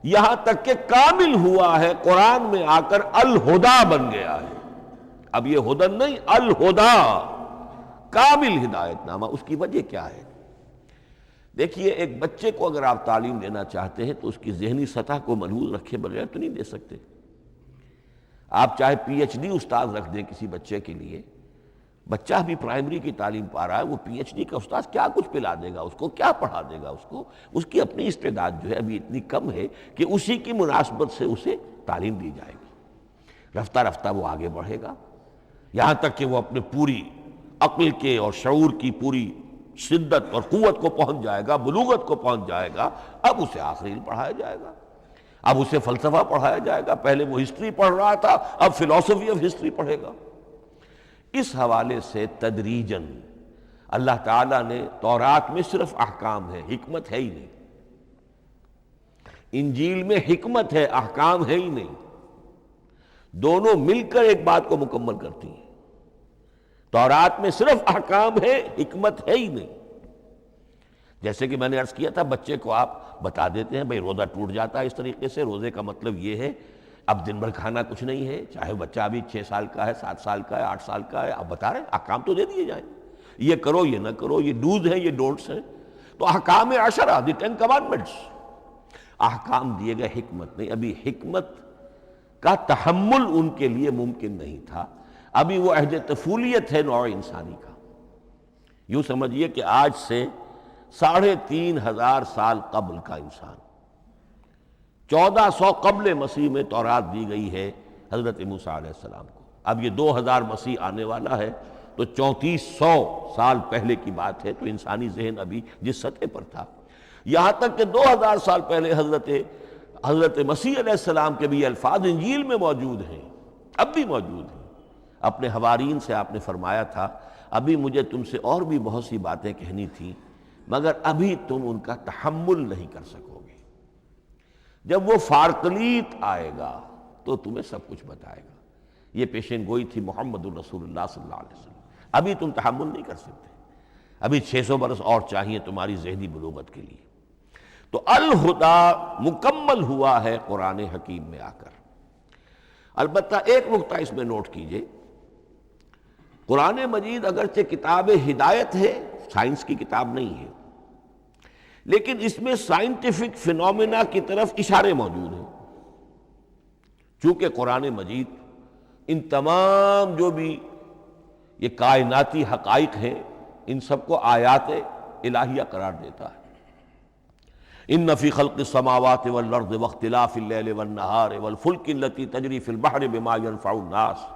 Speaker 2: یہاں تک کہ کامل ہوا ہے، قرآن میں آ کر الہدا بن گیا ہے۔ اب یہ ہدن نہیں، الہدا، کامل ہدایت نامہ۔ اس کی وجہ کیا ہے؟ دیکھیے، ایک بچے کو اگر آپ تعلیم دینا چاہتے ہیں تو اس کی ذہنی سطح کو ملحوظ رکھے بغیر تو نہیں دے سکتے۔ آپ چاہے پی ایچ ڈی استاذ رکھ دیں کسی بچے کے لیے، بچہ بھی پرائمری کی تعلیم پا رہا ہے، وہ پی ایچ ڈی کا استاذ کیا کچھ پلا دے گا اس کو، کیا پڑھا دے گا اس کو؟ اس کی اپنی استعداد جو ہے ابھی اتنی کم ہے کہ اسی کی مناسبت سے اسے تعلیم دی جائے گی، رفتہ رفتہ وہ آگے بڑھے گا، یہاں تک کہ وہ اپنے پوری عقل کے اور شعور کی پوری شدت اور قوت کو پہنچ جائے گا، بلوغت کو پہنچ جائے گا۔ اب اسے آخری علم پڑھایا جائے گا، اب اسے فلسفہ پڑھایا جائے گا، پہلے وہ ہسٹری پڑھ رہا تھا، اب فلسفی آف ہسٹری پڑھے گا۔ اس حوالے سے تدریجاً اللہ تعالیٰ نے تورات میں صرف احکام ہے، حکمت ہے ہی نہیں، انجیل میں حکمت ہے، احکام ہے ہی نہیں، دونوں مل کر ایک بات کو مکمل کرتی ہیں۔ تورات میں صرف احکام ہے، حکمت ہے ہی نہیں۔ جیسے کہ میں نے عرض کیا تھا، بچے کو آپ بتا دیتے ہیں بھئی روزہ ٹوٹ جاتا ہے اس طریقے سے، روزے کا مطلب یہ ہے اب دن بھر کھانا کچھ نہیں ہے، چاہے بچہ ابھی 6 سال کا ہے، 7 سال کا ہے، 8 سال کا ہے، آپ بتا رہے ہیں احکام تو دے دیے جائیں، یہ کرو یہ نہ کرو، یہ ڈوز ہیں یہ ڈونٹس ہیں۔ تو احکام عشرہ، دی 10 کمانڈمنٹس، احکام دیے گئے، حکمت نہیں۔ ابھی حکمت کا تحمل ان کے لیے ممکن نہیں تھا، ابھی وہ عہد طفولیت ہے نوع انسانی کا۔ یوں سمجھیے کہ آج سے 3500 سال قبل کا انسان، 1400 قبل مسیح میں تورات دی گئی ہے حضرت موسیٰ علیہ السلام کو۔ اب یہ 2000 مسیح آنے والا ہے تو 3400 سال پہلے کی بات ہے، تو انسانی ذہن ابھی جس سطح پر تھا، یہاں تک کہ 2000 سال پہلے حضرت مسیح علیہ السلام کے بھی الفاظ انجیل میں موجود ہیں، اب بھی موجود ہیں۔ اپنے حوارین سے آپ نے فرمایا تھا ابھی مجھے تم سے اور بھی بہت سی باتیں کہنی تھیں، مگر ابھی تم ان کا تحمل نہیں کر سکو گے، جب وہ فارقلیت آئے گا تو تمہیں سب کچھ بتائے گا۔ یہ پیشین گوئی تھی محمد الرسول اللہ صلی اللہ علیہ وسلم۔ ابھی تم تحمل نہیں کر سکتے، ابھی 600 برس اور چاہیے تمہاری ذہنی بلوغت کے لیے۔ تو الہدیٰ مکمل ہوا ہے قرآن حکیم میں آ کر۔ البتہ ایک نقطہ اس میں نوٹ کیجئے، قرآن مجید اگرچہ کتاب ہدایت ہے، سائنس کی کتاب نہیں ہے، لیکن اس میں سائنٹیفک فینومینا کی طرف اشارے موجود ہیں۔ چونکہ قرآن مجید ان تمام جو بھی یہ کائناتی حقائق ہیں، ان سب کو آیات الہیہ قرار دیتا ہے۔ ان فی خلق السماوات والارض واختلاف اللیل والنہار والفلک التی تجری فی البحر بما ينفع الناس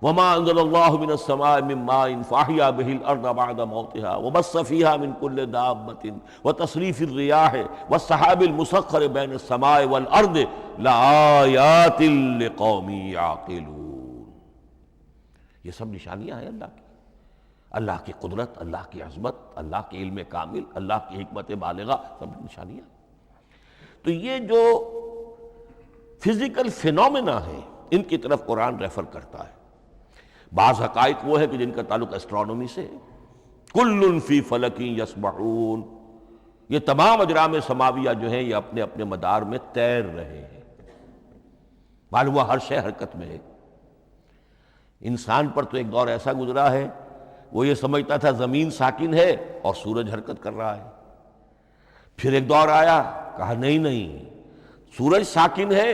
Speaker 2: وما انزل اللہ من السماء من ماء فاحیا بہ الارض بعد موتها وبث فیہا من کل دابۃ وتصریف الریاح والسحاب المسخر بین السماء والارض لآیات لقوم یعقلون۔ یہ سب نشانیاں ہیں اللہ کی قدرت، اللہ کی عظمت، اللہ کے علم کامل، اللہ کی حکمت بالغہ، سب نشانیاں۔ تو یہ جو فزیکل فینومینا ہے، ان کی طرف قرآن ریفر کرتا ہے۔ بعض حقائق وہ ہے کہ جن کا تعلق اسٹرانومی سے ہے، کل فی فلک یسبحون، یہ تمام اجرام سماویہ جو ہیں یہ اپنے اپنے مدار میں تیر رہے ہیں۔ معلوم ہوا ہر شے حرکت میں ہے۔ انسان پر تو ایک دور ایسا گزرا ہے، وہ یہ سمجھتا تھا زمین ساکن ہے اور سورج حرکت کر رہا ہے۔ پھر ایک دور آیا، کہا نہیں، سورج ساکن ہے،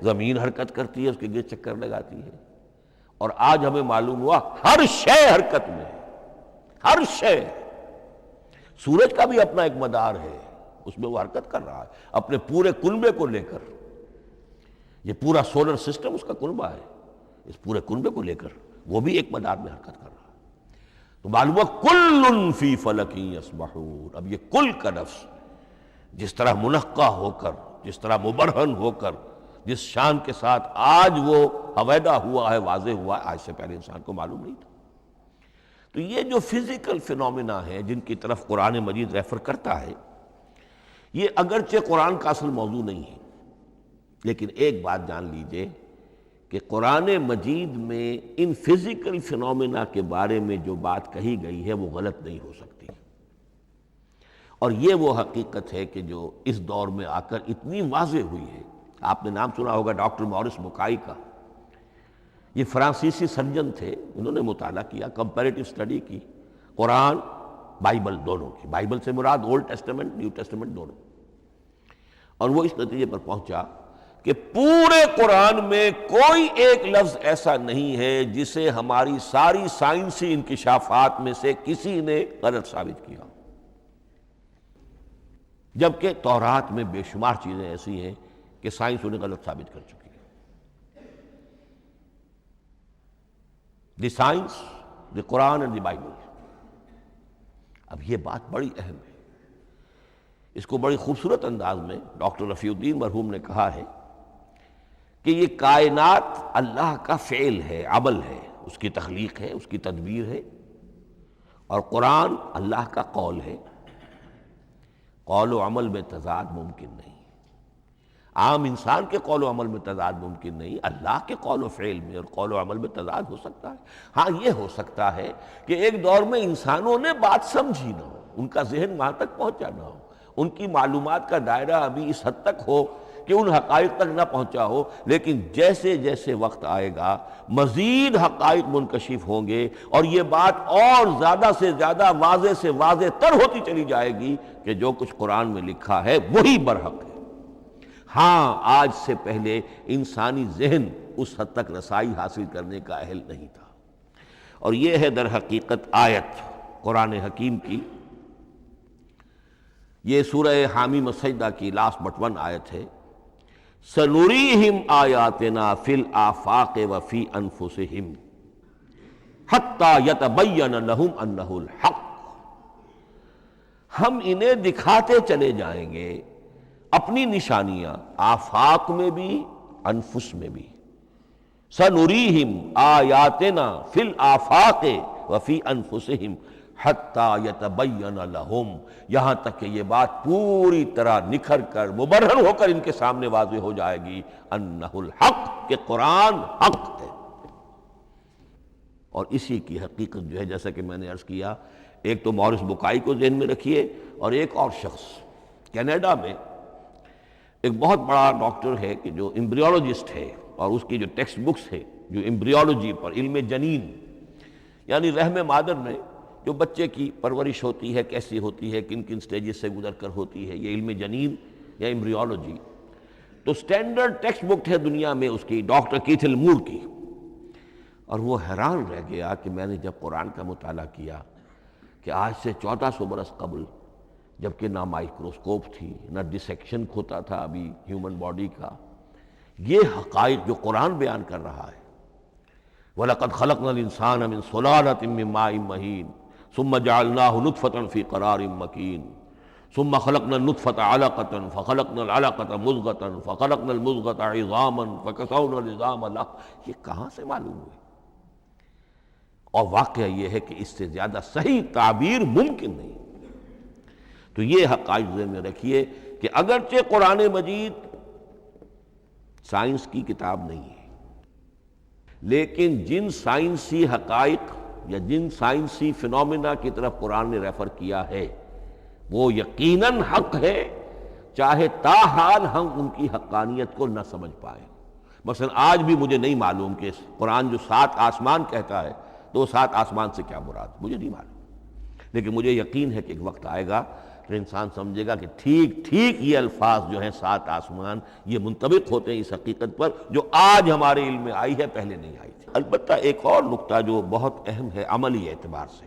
Speaker 2: زمین حرکت کرتی ہے، اس کے گرد چکر لگاتی ہے۔ اور آج ہمیں معلوم ہوا ہر شے حرکت میں ہے، ہر شے۔ سورج کا بھی اپنا ایک مدار ہے، اس میں وہ حرکت کر رہا ہے اپنے پورے کنبے کو لے کر۔ یہ پورا سولر سسٹم اس کا کنبہ ہے، اس پورے کنبے کو لے کر وہ بھی ایک مدار میں حرکت کر رہا ہے۔ تو معلوم ہوا کل فی فلک یسبحون۔ اب یہ کل کا لفظ جس طرح منقع ہو کر، جس طرح مبرہن ہو کر، جس شان کے ساتھ آج وہ حویدہ ہوا ہے، واضح ہوا ہے، آج سے پہلے انسان کو معلوم نہیں تھا۔ تو یہ جو فزیکل فینومینا ہے جن کی طرف قرآن مجید ریفر کرتا ہے، یہ اگرچہ قرآن کا اصل موضوع نہیں ہے، لیکن ایک بات جان لیجئے کہ قرآن مجید میں ان فزیکل فینومینا کے بارے میں جو بات کہی گئی ہے وہ غلط نہیں ہو سکتی۔ اور یہ وہ حقیقت ہے کہ جو اس دور میں آ کر اتنی واضح ہوئی ہے۔ آپ نے نام سنا ہوگا ڈاکٹر مورس بکائی کا۔ یہ فرانسیسی سرجن تھے، انہوں نے مطالعہ کیا، کمپیریٹیو اسٹڈی کی، قرآن بائبل دونوں کی، بائبل سے مراد اولڈ ٹیسٹمنٹ، نیو ٹیسٹمنٹ دونوں، اور وہ اس نتیجے پر پہنچا کہ پورے قرآن میں کوئی ایک لفظ ایسا نہیں ہے جسے ہماری ساری سائنسی انکشافات میں سے کسی نے غلط ثابت کیا، جبکہ تورات میں بے شمار چیزیں ایسی ہیں کہ سائنس انہیں غلط ثابت کر چکی ہے۔ The science, the Quran and the Bible. اب یہ بات بڑی اہم ہے، اس کو بڑی خوبصورت انداز میں ڈاکٹر رفیع الدین مرحوم نے کہا ہے کہ یہ کائنات اللہ کا فعل ہے، عمل ہے، اس کی تخلیق ہے، اس کی تدبیر ہے، اور قرآن اللہ کا قول ہے۔ قول و عمل میں تضاد ممکن نہیں، عام انسان کے قول و عمل میں تضاد ممکن نہیں، اللہ کے قول و فعل میں اور قول و عمل میں تضاد ہو سکتا ہے۔ ہاں یہ ہو سکتا ہے کہ ایک دور میں انسانوں نے بات سمجھی نہ ہو، ان کا ذہن وہاں تک پہنچا نہ ہو، ان کی معلومات کا دائرہ ابھی اس حد تک ہو کہ ان حقائق تک نہ پہنچا ہو، لیکن جیسے جیسے وقت آئے گا مزید حقائق منکشف ہوں گے اور یہ بات اور زیادہ سے زیادہ واضح سے واضح تر ہوتی چلی جائے گی کہ جو کچھ قرآن میں لکھا ہے وہی برحق ہے۔ ہاں، آج سے پہلے انسانی ذہن اس حد تک رسائی حاصل کرنے کا اہل نہیں تھا، اور یہ ہے در حقیقت آیت قرآن حکیم کی۔ یہ سورہ حامیم السجدہ کی لاسٹ بٹ ون آیت ہے، سَنُرِيهِمْ آیاتنا فی الآفاق وفی انفسہم حتی یتبین لہم انہ الحق۔ ہم انہیں دکھاتے چلے جائیں گے اپنی نشانیاں، آفاق میں بھی انفس میں بھی۔ سَنُرِيهِمْ آیاتنا فی الآفاق وفی انفسہم حتی یتبین لہم، یہاں تک کہ یہ بات پوری طرح نکھر کر مبرہن ہو کر ان کے سامنے واضح ہو جائے گی انہ الحق، کہ قرآن حق ہے۔ اور اسی کی حقیقت جو ہے، جیسا کہ میں نے عرض کیا، ایک تو مورس بکائی کو ذہن میں رکھیے، اور ایک اور شخص کینیڈا میں ایک بہت بڑا ڈاکٹر ہے کہ جو امبریولوجسٹ ہے، اور اس کی جو ٹیکسٹ بکس ہے جو امبریولوجی پر، علم جنین، یعنی رحم مادر میں جو بچے کی پرورش ہوتی ہے کیسی ہوتی ہے، کن کن سٹیجز سے گزر کر ہوتی ہے، یہ علم جنین یا امبریولوجی، تو سٹینڈرڈ ٹیکسٹ بک ہے دنیا میں اس کی، ڈاکٹر کیتھل مور کی۔ اور وہ حیران رہ گیا کہ میں نے جب قرآن کا مطالعہ کیا کہ آج سے 1400 برس قبل، جبکہ نہ مائکروسکوپ تھی، نہ ڈسیکشن ہوتا تھا ابھی ہیومن باڈی کا، یہ حقائق جو قرآن بیان کر رہا ہے، وَلَقَدْ خَلَقْنَا الْإِنسَانَ مِنْ صُلَالَةٍ مِّن مَّاءٍ مَّهِينٍ ثُمَّ جَعَلْنَاهُ نُطْفَةً فِي قَرَارٍ مَّكِينٍ ثُمَّ خَلَقْنَا النُّطْفَةَ عَلَقَةً فَخَلَقْنَا الْعَلَقَةَ مُضْغَةً فَخَلَقْنَا الْمُضْغَةَ عِظَامًا فَكَسَوْنَا الْعِظَامَ لَحْمًا۔ یہ کہاں سے معلوم ہوئے؟ اور واقعہ یہ ہے کہ اس سے زیادہ صحیح تعبیر ممکن نہیں۔ تو یہ حقائق ذہن میں رکھیے کہ اگرچہ قرآن مجید سائنس کی کتاب نہیں ہے، لیکن جن سائنسی حقائق یا جن سائنسی فنومینا کی طرف قرآن نے ریفر کیا ہے وہ یقیناً حق ہے، چاہے تاحال ہم ان کی حقانیت کو نہ سمجھ پائیں۔ مثلا آج بھی مجھے نہیں معلوم کہ قرآن جو 7 آسمان کہتا ہے تو 7 آسمان سے کیا مراد، مجھے نہیں معلوم، لیکن مجھے یقین ہے کہ ایک وقت آئے گا کہ انسان سمجھے گا کہ ٹھیک ٹھیک یہ الفاظ جو ہیں 7 آسمان، یہ منطبق ہوتے ہیں اس حقیقت پر جو آج ہمارے علم میں آئی ہے، پہلے نہیں آئی تھی۔ البتہ ایک اور نقطہ جو بہت اہم ہے عملی اعتبار سے،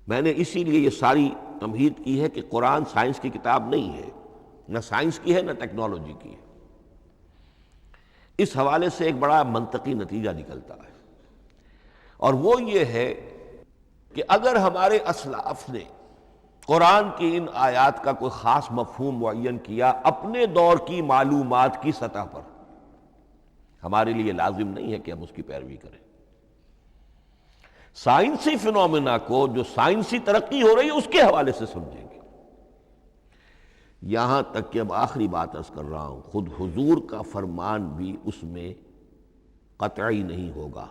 Speaker 2: میں نے اسی لیے یہ ساری تمہید کی ہے کہ قرآن سائنس کی کتاب نہیں ہے، نہ سائنس کی ہے نہ ٹیکنالوجی کی ہے۔ اس حوالے سے ایک بڑا منطقی نتیجہ نکلتا ہے، اور وہ یہ ہے کہ اگر ہمارے اسلاف نے قرآن کی ان آیات کا کوئی خاص مفہوم معین کیا اپنے دور کی معلومات کی سطح پر، ہمارے لیے لازم نہیں ہے کہ ہم اس کی پیروی کریں۔ سائنسی فنومینا کو جو سائنسی ترقی ہو رہی ہے اس کے حوالے سے سمجھیں گے۔ یہاں تک کہ اب آخری بات عرض کر رہا ہوں، خود حضور کا فرمان بھی اس میں قطعی نہیں ہوگا۔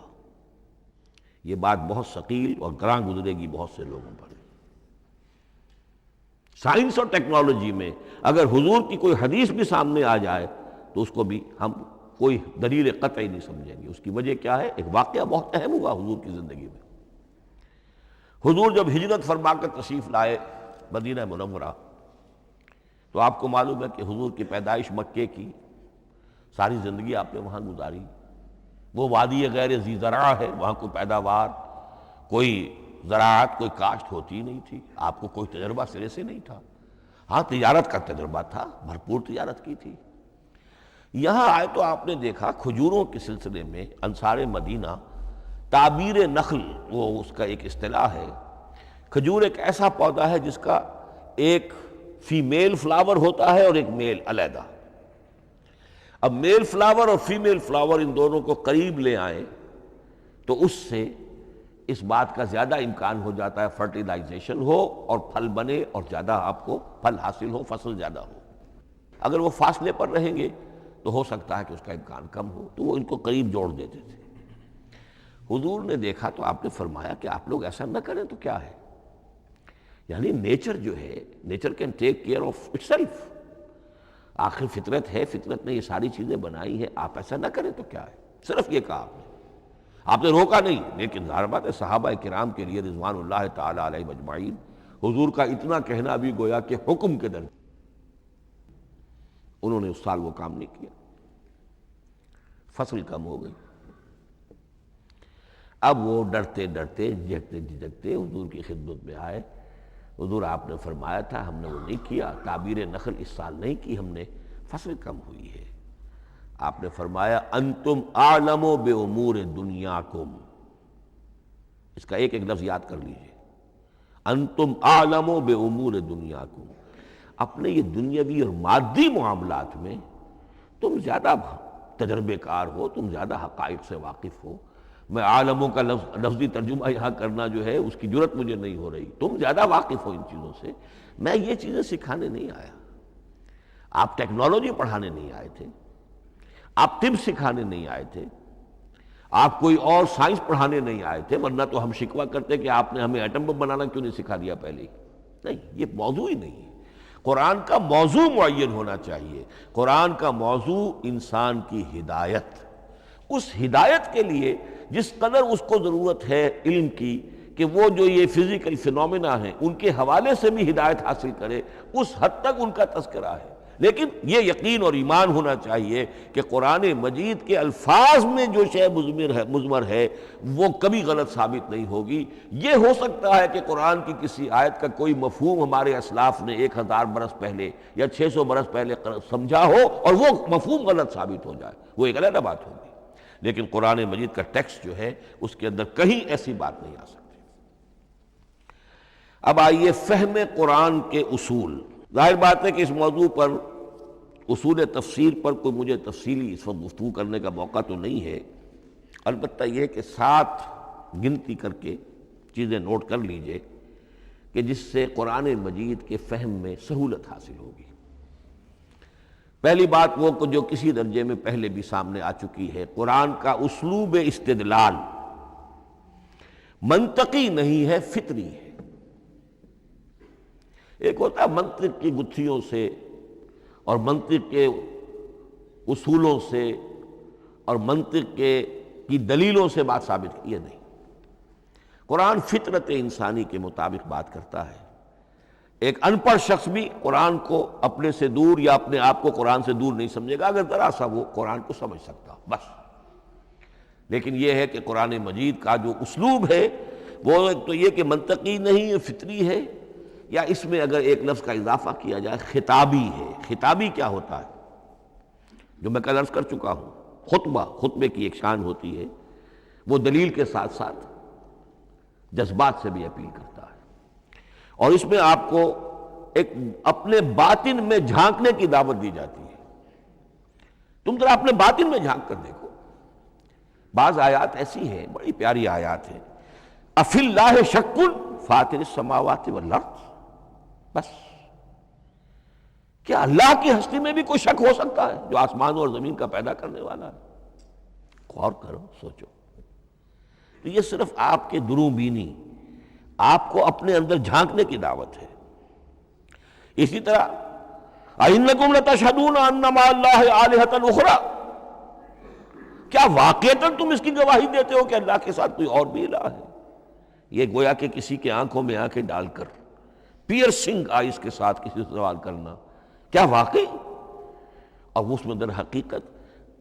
Speaker 2: یہ بات بہت ثقیل اور گراں گزرے گی بہت سے لوگوں پر۔ سائنس اور ٹیکنالوجی میں اگر حضور کی کوئی حدیث بھی سامنے آ جائے تو اس کو بھی ہم کوئی دلیل قطعی نہیں سمجھیں گے۔ اس کی وجہ کیا ہے؟ ایک واقعہ بہت اہم ہوا حضور کی زندگی میں۔ حضور جب ہجرت فرما کر تشریف لائے مدینہ منورہ، تو آپ کو معلوم ہے کہ حضور کی پیدائش مکے کی، ساری زندگی آپ نے وہاں گزاری۔ وہ وادی غیر ذی زرع ہے، وہاں کوئی پیداوار، کوئی زراعت، کوئی کاشت ہوتی نہیں تھی، آپ کو کوئی تجربہ سرے سے نہیں تھا۔ ہاں تجارت کا تجربہ تھا، بھرپور تجارت کی تھی۔ یہاں آئے تو آپ نے دیکھا کھجوروں کے سلسلے میں انصار مدینہ تعبیر نخل، وہ اس کا ایک اصطلاح ہے۔ کھجور ایک ایسا پودا ہے جس کا ایک فیمیل فلاور ہوتا ہے اور ایک میل علیحدہ۔ اب میل فلاور اور فیمیل فلاور ان دونوں کو قریب لے آئیں تو اس سے اس بات کا زیادہ امکان ہو جاتا ہے فرٹیلائزیشن ہو اور پھل بنے اور زیادہ آپ کو پھل حاصل ہو، فصل زیادہ ہو۔ اگر وہ فاصلے پر رہیں گے تو ہو سکتا ہے کہ اس کا امکان کم ہو، تو وہ ان کو قریب جوڑ دیتے تھے۔ حضور نے دیکھا تو آپ نے فرمایا کہ آپ لوگ ایسا نہ کریں تو کیا ہے، یعنی نیچر جو ہے، nature can take care of it self. آخر فطرت ہے، فطرت نے یہ ساری چیزیں بنائی ہیں، آپ ایسا نہ کریں تو کیا ہے؟ صرف یہ کہا آپ نے روکا نہیں، لیکن ظاہر بات ہے صحابہ کرام کے لیے رضوان اللہ تعالی علیہ مجمعین حضور کا اتنا کہنا بھی گویا کہ حکم کے درجے، انہوں نے اس سال وہ کام نہیں کیا، فصل کم ہو گئی۔ اب وہ ڈرتے ڈرتے جھجکتے جھجکتے حضور کی خدمت میں آئے۔ حضور آپ نے فرمایا تھا ہم نے وہ نہیں کیا، تعبیر نخل اس سال نہیں کی ہم نے، فصل کم ہوئی ہے۔ آپ نے فرمایا انتم اعلم بامور دنیاکم، اس کا ایک ایک لفظ یاد کر لیجئے، انتم اعلم بامور دنیاکم، اپنے یہ دنیاوی اور مادی معاملات میں تم زیادہ تجربے کار ہو، تم زیادہ حقائق سے واقف ہو۔ میں عالموں کا لفظی ترجمہ یہاں کرنا جو ہے اس کی جرت مجھے نہیں ہو رہی، تم زیادہ واقف ہو ان چیزوں سے، میں یہ چیزیں سکھانے نہیں آیا۔ آپ ٹیکنالوجی پڑھانے نہیں آئے تھے، آپ طب سکھانے نہیں آئے تھے، آپ کوئی اور سائنس پڑھانے نہیں آئے تھے، ورنہ تو ہم شکوہ کرتے کہ آپ نے ہمیں ایٹم بم بنانا کیوں نہیں سکھا دیا پہلے ہی۔ نہیں، یہ موضوع ہی نہیں ہے۔ قرآن کا موضوع معین ہونا چاہیے۔ قرآن کا موضوع انسان کی ہدایت، اس ہدایت کے لیے جس قدر اس کو ضرورت ہے علم کی کہ وہ جو یہ فزیکل فینومینا ہیں ان کے حوالے سے بھی ہدایت حاصل کرے، اس حد تک ان کا تذکرہ ہے۔ لیکن یہ یقین اور ایمان ہونا چاہیے کہ قرآن مجید کے الفاظ میں جو شے مضمر ہے وہ کبھی غلط ثابت نہیں ہوگی۔ یہ ہو سکتا ہے کہ قرآن کی کسی آیت کا کوئی مفہوم ہمارے اسلاف نے 1000 برس پہلے یا 600 برس پہلے سمجھا ہو اور وہ مفہوم غلط ثابت ہو جائے، وہ ایک علیحدہ بات ہوگی، لیکن قرآن مجید کا ٹیکسٹ جو ہے اس کے اندر کہیں ایسی بات نہیں آ سکتی۔ اب آئیے فہم قرآن کے اصول۔ ظاہر بات ہے کہ اس موضوع پر اصول تفسیر پر کوئی مجھے تفصیلی اس وقت گفتگو کرنے کا موقع تو نہیں ہے، البتہ یہ کہ 7 گنتی کر کے چیزیں نوٹ کر لیجئے کہ جس سے قرآن مجید کے فہم میں سہولت حاصل ہوگی۔ پہلی بات وہ جو کسی درجے میں پہلے بھی سامنے آ چکی ہے، قرآن کا اسلوب استدلال منطقی نہیں ہے، فطری ہے۔ ایک ہوتا ہے منطق کی گتھیوں سے اور منطق کے اصولوں سے اور منطق کی دلیلوں سے بات ثابت کی، یہ نہیں۔ قرآن فطرت انسانی کے مطابق بات کرتا ہے۔ ایک ان پڑھ شخص بھی قرآن کو اپنے سے دور یا اپنے آپ کو قرآن سے دور نہیں سمجھے گا، اگر ذرا سا وہ قرآن کو سمجھ سکتا بس۔ لیکن یہ ہے کہ قرآن مجید کا جو اسلوب ہے وہ ایک تو یہ کہ منطقی نہیں، فطری ہے، یا اس میں اگر ایک لفظ کا اضافہ کیا جائے خطابی ہے۔ خطابی کیا ہوتا ہے؟ جو میں کل عرض کر چکا ہوں، خطبے کی ایک شان ہوتی ہے، وہ دلیل کے ساتھ ساتھ جذبات سے بھی اپیل کرتا ہے، اور اس میں آپ کو ایک اپنے باطن میں جھانکنے کی دعوت دی جاتی ہے۔ تم ذرا اپنے باطن میں جھانک کر دیکھو۔ بعض آیات ایسی ہیں، بڑی پیاری آیات ہیں، افی اللہ شک فاطر السماوات والارض، بس کیا اللہ کی ہستی میں بھی کوئی شک ہو سکتا ہے جو آسمان اور زمین کا پیدا کرنے والا ہے؟ غور کرو، سوچو۔ تو یہ صرف آپ کے دروں بینی، آپ کو اپنے اندر جھانکنے کی دعوت ہے۔ اسی طرح اَإِنَّكُمْ لَتَشْهَدُونَ أَنَّ مَعَ اللَّهِ آلِهَةً أُخْرَىٰ، کیا واقعتاً تم اس کی گواہی دیتے ہو کہ اللہ کے ساتھ کوئی اور بھی الہ ہے؟ یہ گویا کہ کسی کے آنکھوں میں آنکھیں ڈال کر پیئرسنگ آئیز کے ساتھ کسی سے سوال کرنا، کیا واقعی؟ اور اس میں در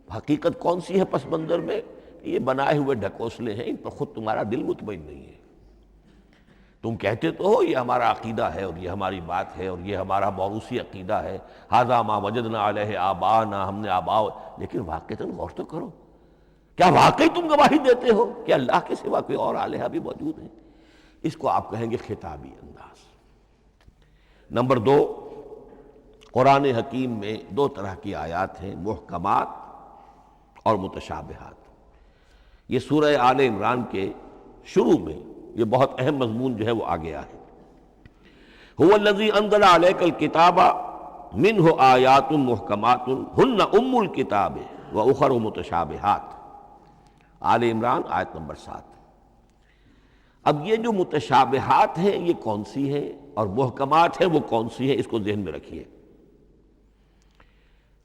Speaker 2: حقیقت کون سی ہے پس منظر میں؟ یہ بنائے ہوئے ڈھکوسلے ہیں، ان پر خود تمہارا دل مطمئن نہیں ہے۔ تم کہتے تو ہو یہ ہمارا عقیدہ ہے اور یہ ہماری بات ہے اور یہ ہمارا موروثی عقیدہ ہے، ھذا ما وجدنا علیہ آباءنا، ہم نے آباء، لیکن واقعتاً غور تو کرو، کیا واقعی تم گواہی دیتے ہو کہ اللہ کے سوا کوئی اور الہ بھی موجود ہے؟ اس کو آپ کہیں گے خطابی انداز۔ نمبر 2، قرآن حکیم میں 2 طرح کی آیات ہیں، محکمات اور متشابہات۔ یہ سورہ آل عمران کے شروع میں یہ بہت اہم مضمون جو ہے وہ آ گیا ہے۔ هو الذی انزل علیک الکتاب منہ آیات محکمات ہن ام الکتاب واخر متشابہات، آل عمران آیت نمبر 7۔ اب یہ جو متشابہات ہیں یہ کون سی ہیں اور محکمات ہیں وہ کون سی ہیں، اس کو ذہن میں رکھیے۔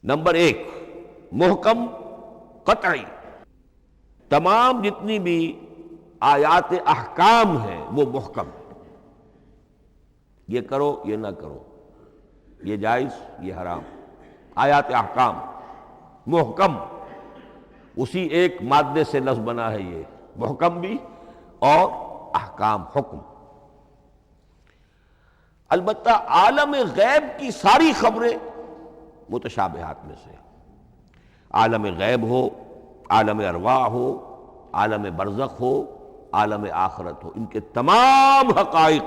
Speaker 2: نمبر 1 محکم قطعی، تمام جتنی بھی آیات احکام ہیں وہ محکم ہیں، یہ کرو یہ نہ کرو، یہ جائز یہ حرام، آیات احکام محکم، اسی ایک مادے سے لفظ بنا ہے، یہ محکم بھی اور احکام حکم۔ البتہ عالم غیب کی ساری خبریں متشابہات میں سے، عالم غیب ہو، عالم ارواح ہو، عالم برزخ ہو، عالم آخرت ہو، ان کے تمام حقائق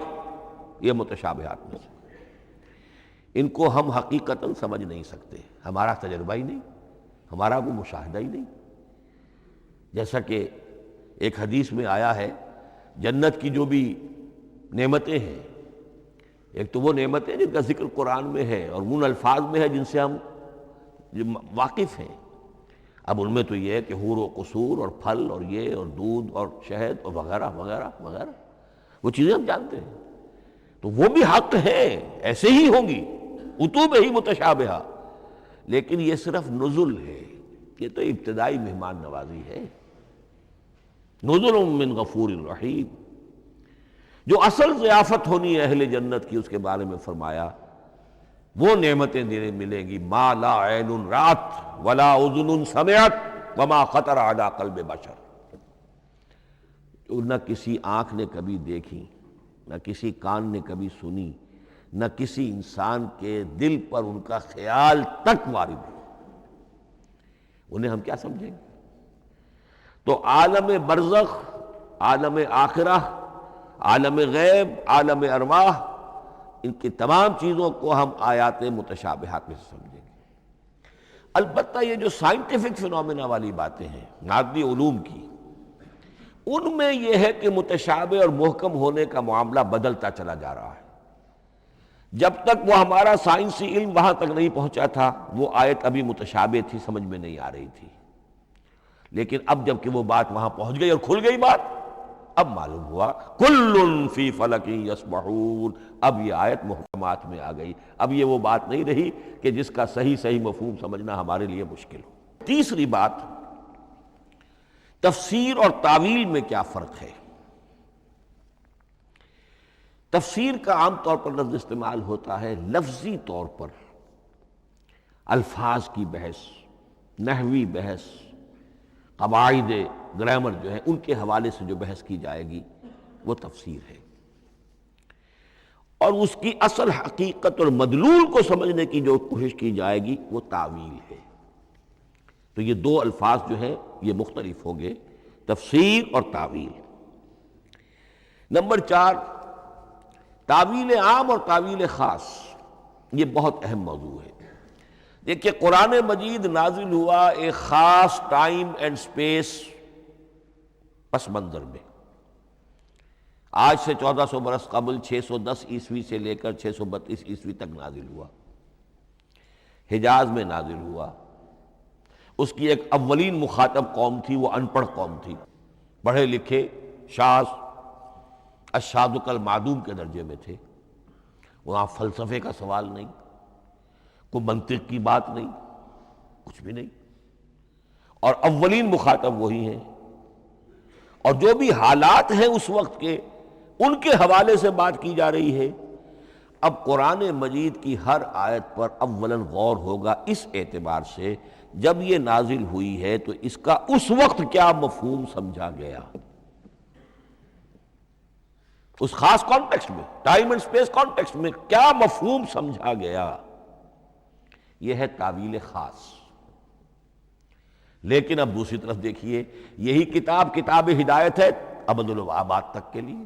Speaker 2: یہ متشابہات میں سے، ان کو ہم حقیقتاً سمجھ نہیں سکتے، ہمارا تجربہ ہی نہیں، ہمارا کوئی مشاہدہ ہی نہیں۔ جیسا کہ ایک حدیث میں آیا ہے، جنت کی جو بھی نعمتیں ہیں، ایک تو وہ نعمتیں جن کا ذکر قرآن میں ہے اور ان الفاظ میں ہے جن سے ہم واقف ہیں، اب ان میں تو یہ ہے کہ حور و قصور اور پھل اور یہ اور دودھ اور شہد اور وغیرہ وغیرہ وغیرہ، وہ چیزیں ہم جانتے ہیں، تو وہ بھی حق ہیں، ایسے ہی ہوں گی، اتوب ہی متشابہہ، لیکن یہ صرف نزل ہے، یہ تو ابتدائی مہمان نوازی ہے، نزل من غفور الرحیم۔ جو اصل ضیافت ہونی ہے اہل جنت کی، اس کے بارے میں فرمایا وہ نعمتیں ملیں گی، ما لا عین رات ولا اذن سمعت وما خطر علی قلب بشر، جو نہ کسی آنکھ نے کبھی دیکھی، نہ کسی کان نے کبھی سنی، نہ کسی انسان کے دل پر ان کا خیال تک وارد ہو، انہیں ہم کیا سمجھیں گے؟ تو عالم برزخ، عالم آخرہ، عالم غیب، عالم ارواح، ان کی تمام چیزوں کو ہم آیات متشابہات میں سے سمجھیں گے۔ البتہ یہ جو سائنٹیفک فنومینا والی باتیں ہیں مادی علوم کی، ان میں یہ ہے کہ متشابہ اور محکم ہونے کا معاملہ بدلتا چلا جا رہا ہے۔ جب تک وہ ہمارا سائنسی علم وہاں تک نہیں پہنچا تھا، وہ آیت ابھی متشابہ تھی، سمجھ میں نہیں آ رہی تھی، لیکن اب جب کہ وہ بات وہاں پہنچ گئی اور کھل گئی بات، اب معلوم ہوا کل فی فلک یسبحون، اب یہ آیت محکمات میں آ گئی، اب یہ وہ بات نہیں رہی کہ جس کا صحیح مفہوم سمجھنا ہمارے لیے مشکل ہو۔ تیسری بات، تفسیر اور تعویل میں کیا فرق ہے؟ تفسیر کا عام طور پر لفظ استعمال ہوتا ہے لفظی طور پر، الفاظ کی بحث، نحوی بحث، قواعد گرامر جو ہے ان کے حوالے سے جو بحث کی جائے گی وہ تفسیر ہے، اور اس کی اصل حقیقت اور مدلول کو سمجھنے کی جو کوشش کی جائے گی وہ تعویل ہے۔ تو یہ دو الفاظ جو ہیں یہ مختلف ہوں گے، تفسیر اور تعویل۔ نمبر 4، تعویل عام اور تعویل خاص، یہ بہت اہم موضوع ہے۔ دیکھیے قرآن مجید نازل ہوا ایک خاص ٹائم اینڈ سپیس پس منظر میں، آج سے 1400 برس قبل 610 عیسوی سے لے کر 632 عیسوی تک نازل ہوا، حجاز میں نازل ہوا۔ اس کی ایک اولین مخاطب قوم تھی، وہ ان پڑھ قوم تھی، پڑھے لکھے شاذ الشاذ کالمعدوم کے درجے میں تھے، وہاں فلسفے کا سوال نہیں، کوئی منطق کی بات نہیں، کچھ بھی نہیں، اور اولین مخاطب وہی ہیں، اور جو بھی حالات ہیں اس وقت کے ان کے حوالے سے بات کی جا رہی ہے۔ اب قرآن مجید کی ہر آیت پر اولاً غور ہوگا اس اعتبار سے، جب یہ نازل ہوئی ہے تو اس کا اس وقت کیا مفہوم سمجھا گیا، اس خاص کانٹیکسٹ میں، ٹائم اینڈ سپیس کانٹیکسٹ میں کیا مفہوم سمجھا گیا، یہ ہے تعویل خاص۔ لیکن اب دوسری طرف دیکھیے، یہی کتاب ہدایت ہے ابد الآباد تک کے لیے،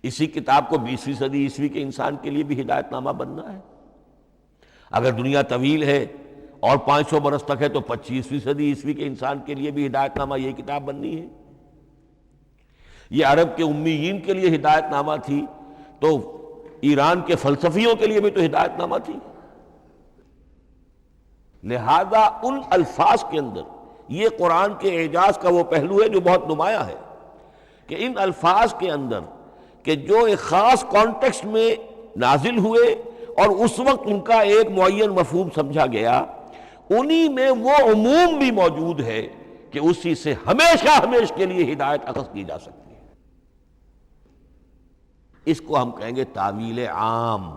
Speaker 2: اسی کتاب کو 20ویں صدی عیسوی کے انسان کے لیے بھی ہدایت نامہ بننا ہے۔ اگر دنیا طویل ہے اور 500 برس تک ہے تو 25ویں صدی عیسوی کے انسان کے لیے بھی ہدایت نامہ یہی کتاب بننی ہے۔ یہ عرب کے امیین کے لیے ہدایت نامہ تھی تو ایران کے فلسفیوں کے لیے بھی تو ہدایت نامہ تھی۔ لہذا ان الفاظ کے اندر یہ قرآن کے اعجاز کا وہ پہلو ہے جو بہت نمایاں ہے، کہ ان الفاظ کے اندر کہ جو ایک خاص کانٹیکسٹ میں نازل ہوئے اور اس وقت ان کا ایک معین مفہوم سمجھا گیا، انہی میں وہ عموم بھی موجود ہے کہ اسی سے ہمیشہ ہمیشہ کے لیے ہدایت اخذ کی جا سکتی ہے۔ اس کو ہم کہیں گے تعویل عام،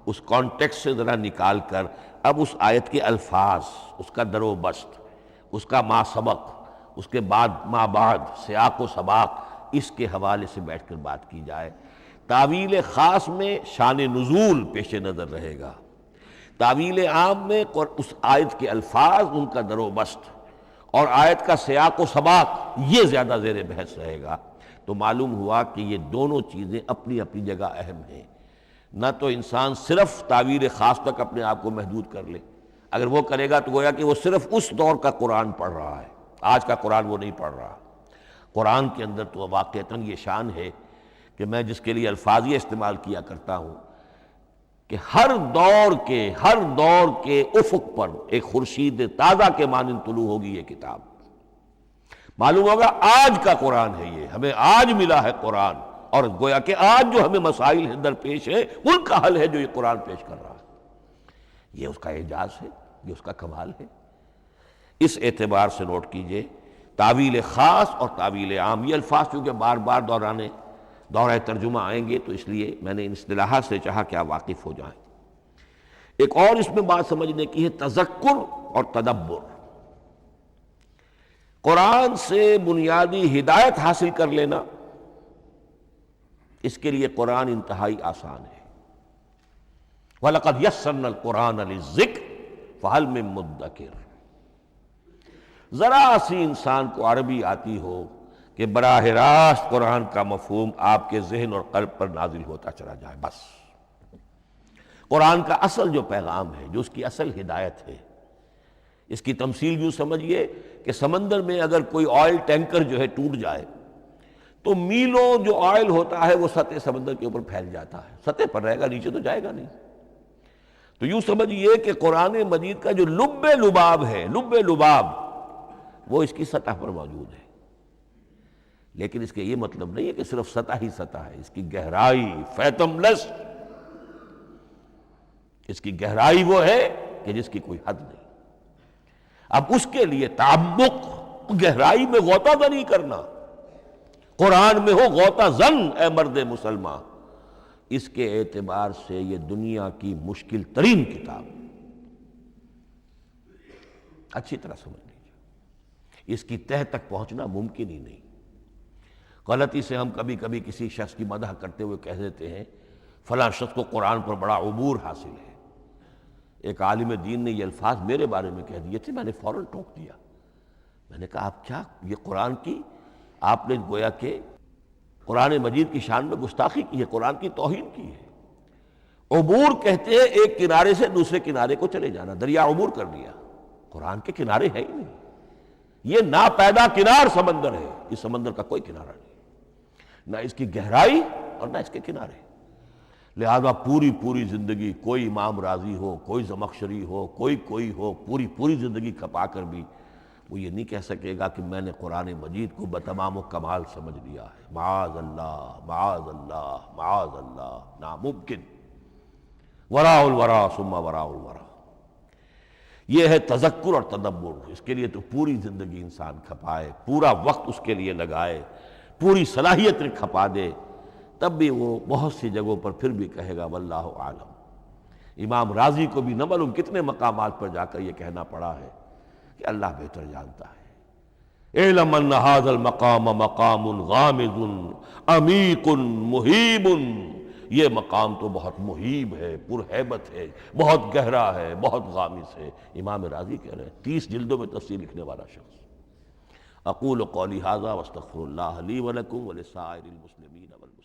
Speaker 2: اس کانٹیکس سے ذرا نکال کر اب اس آیت کے الفاظ، اس کا در و بست، اس کا ما سبق، اس کے بعد ما بعد، سیاق و سباق، اس کے حوالے سے بیٹھ کر بات کی جائے۔ تعویل خاص میں شان نزول پیش نظر رہے گا، تعویل عام میں اس آیت کے الفاظ، ان کا در و بست اور آیت کا سیاق و سباق، یہ زیادہ زیر بحث رہے گا۔ تو معلوم ہوا کہ یہ دونوں چیزیں اپنی اپنی جگہ اہم ہیں۔ نہ تو انسان صرف تعویل خاص تک اپنے آپ کو محدود کر لے، اگر وہ کرے گا تو گویا کہ وہ صرف اس دور کا قرآن پڑھ رہا ہے، آج کا قرآن وہ نہیں پڑھ رہا۔ قرآن کے اندر تو واقعتاً یہ شان ہے کہ میں جس کے لیے الفاظ یہ استعمال کیا کرتا ہوں کہ ہر دور کے افق پر ایک خورشید تازہ کے مانند طلوع ہوگی یہ کتاب۔ معلوم ہوگا آج کا قرآن ہے، یہ ہمیں آج ملا ہے قرآن، اور گویا کہ آج جو ہمیں مسائل اندر پیش ہے ان کا حل ہے جو یہ قرآن پیش کر رہا ہے۔ یہ اس کا اعجاز ہے، یہ اس کا کمال ہے۔ اس اعتبار سے نوٹ کیجئے تعویل خاص اور تعویل عام، یہ الفاظ چونکہ بار بار دورہ ترجمہ آئیں گے تو اس لیے میں نے ان اصطلاحات سے چاہا کہ آپ واقف ہو جائیں۔ ایک اور اس میں بات سمجھنے کی ہے تذکر اور تدبر۔ قرآن سے بنیادی ہدایت حاصل کر لینا، اس کے لیے قرآن انتہائی آسان ہے۔ وَلَقَدْ يَسَّرْنَا الْقُرْآنَ لِلذِّكْرِ فَهَلْ مِن مُدَّكِرٍ۔ ذرا سی انسان کو عربی آتی ہو کہ براہ راست قرآن کا مفہوم آپ کے ذہن اور قلب پر نازل ہوتا چلا جائے، بس قرآن کا اصل جو پیغام ہے، جو اس کی اصل ہدایت ہے، اس کی تمثیل یوں سمجھیے کہ سمندر میں اگر کوئی آئل ٹینکر جو ہے ٹوٹ جائے تو میلوں جو آئل ہوتا ہے وہ سطح سمندر کے اوپر پھیل جاتا ہے، سطح پر رہے گا، نیچے تو جائے گا نہیں۔ تو یوں سمجھیے کہ قرآن مجید کا جو لب لباب ہے، لب لباب، وہ اس کی سطح پر موجود ہے، لیکن اس کے یہ مطلب نہیں ہے کہ صرف سطح ہی سطح ہے، اس کی گہرائی فیتم لس، اس کی گہرائی وہ ہے کہ جس کی کوئی حد نہیں۔ اب اس کے لیے تعمق، گہرائی میں غوطہ زنی کرنا، قرآن میں ہو غوطہ زن اے مرد مسلمان، اس کے اعتبار سے یہ دنیا کی مشکل ترین کتاب، اچھی طرح سمجھ لیجیے، اس کی تہہ تک پہنچنا ممکن ہی نہیں۔ غلطی سے ہم کبھی کبھی کسی شخص کی مدح کرتے ہوئے کہہ دیتے ہیں فلاں شخص کو قرآن پر بڑا عبور حاصل ہے۔ ایک عالم دین نے یہ الفاظ میرے بارے میں کہہ دیے تھے، میں نے فوراً ٹوک دیا، میں نے کہا آپ کیا، یہ قرآن کی آپ نے گویا کہ قرآن مجید کی شان میں گستاخی کی ہے، قرآن کی توہین کی ہے۔ عبور کہتے ہیں ایک کنارے سے دوسرے کنارے کو چلے جانا، دریا عبور کر لیا، قرآن کے کنارے ہے ہی نہیں، یہ ناپیدا کنار سمندر ہے، اس سمندر کا کوئی کنارہ نہیں، نہ اس کی گہرائی اور نہ اس کے کنارے۔ لہذا پوری زندگی کوئی امام راضی ہو، کوئی زمخشری ہو، کوئی ہو، پوری زندگی کھپا کر بھی وہ یہ نہیں کہہ سکے گا کہ میں نے قرآن مجید کو بتمام و کمال سمجھ لیا ہے۔ معاذ اللہ، معاذ اللہ، معاذ اللہ، ناممکن۔ وراء الورا ثم وراء الورا، یہ ہے تذکر اور تدبر۔ اس کے لیے تو پوری زندگی انسان کھپائے، پورا وقت اس کے لیے لگائے، پوری صلاحیت کھپا دے، تب بھی وہ بہت سی جگہوں پر پھر بھی کہے گا واللہ عالم۔ امام رازی کو بھی نہ معلوم کتنے مقامات پر جا کر یہ کہنا پڑا ہے کہ اللہ بہتر جانتا ہے۔ اعلم ان ھذا المقام مقام غامض عمیق مہیب، یہ مقام تو بہت مہیب ہے، پرہیبت ہے، بہت گہرا ہے، بہت غامض ہے۔ امام رازی کہہ رہے ہیں، 30 جلدوں میں تفسیر لکھنے والا شخص۔ اقول قولی ھذا واستغفر اللہ لی ولکم ولسائر المسلمین والمسلمات۔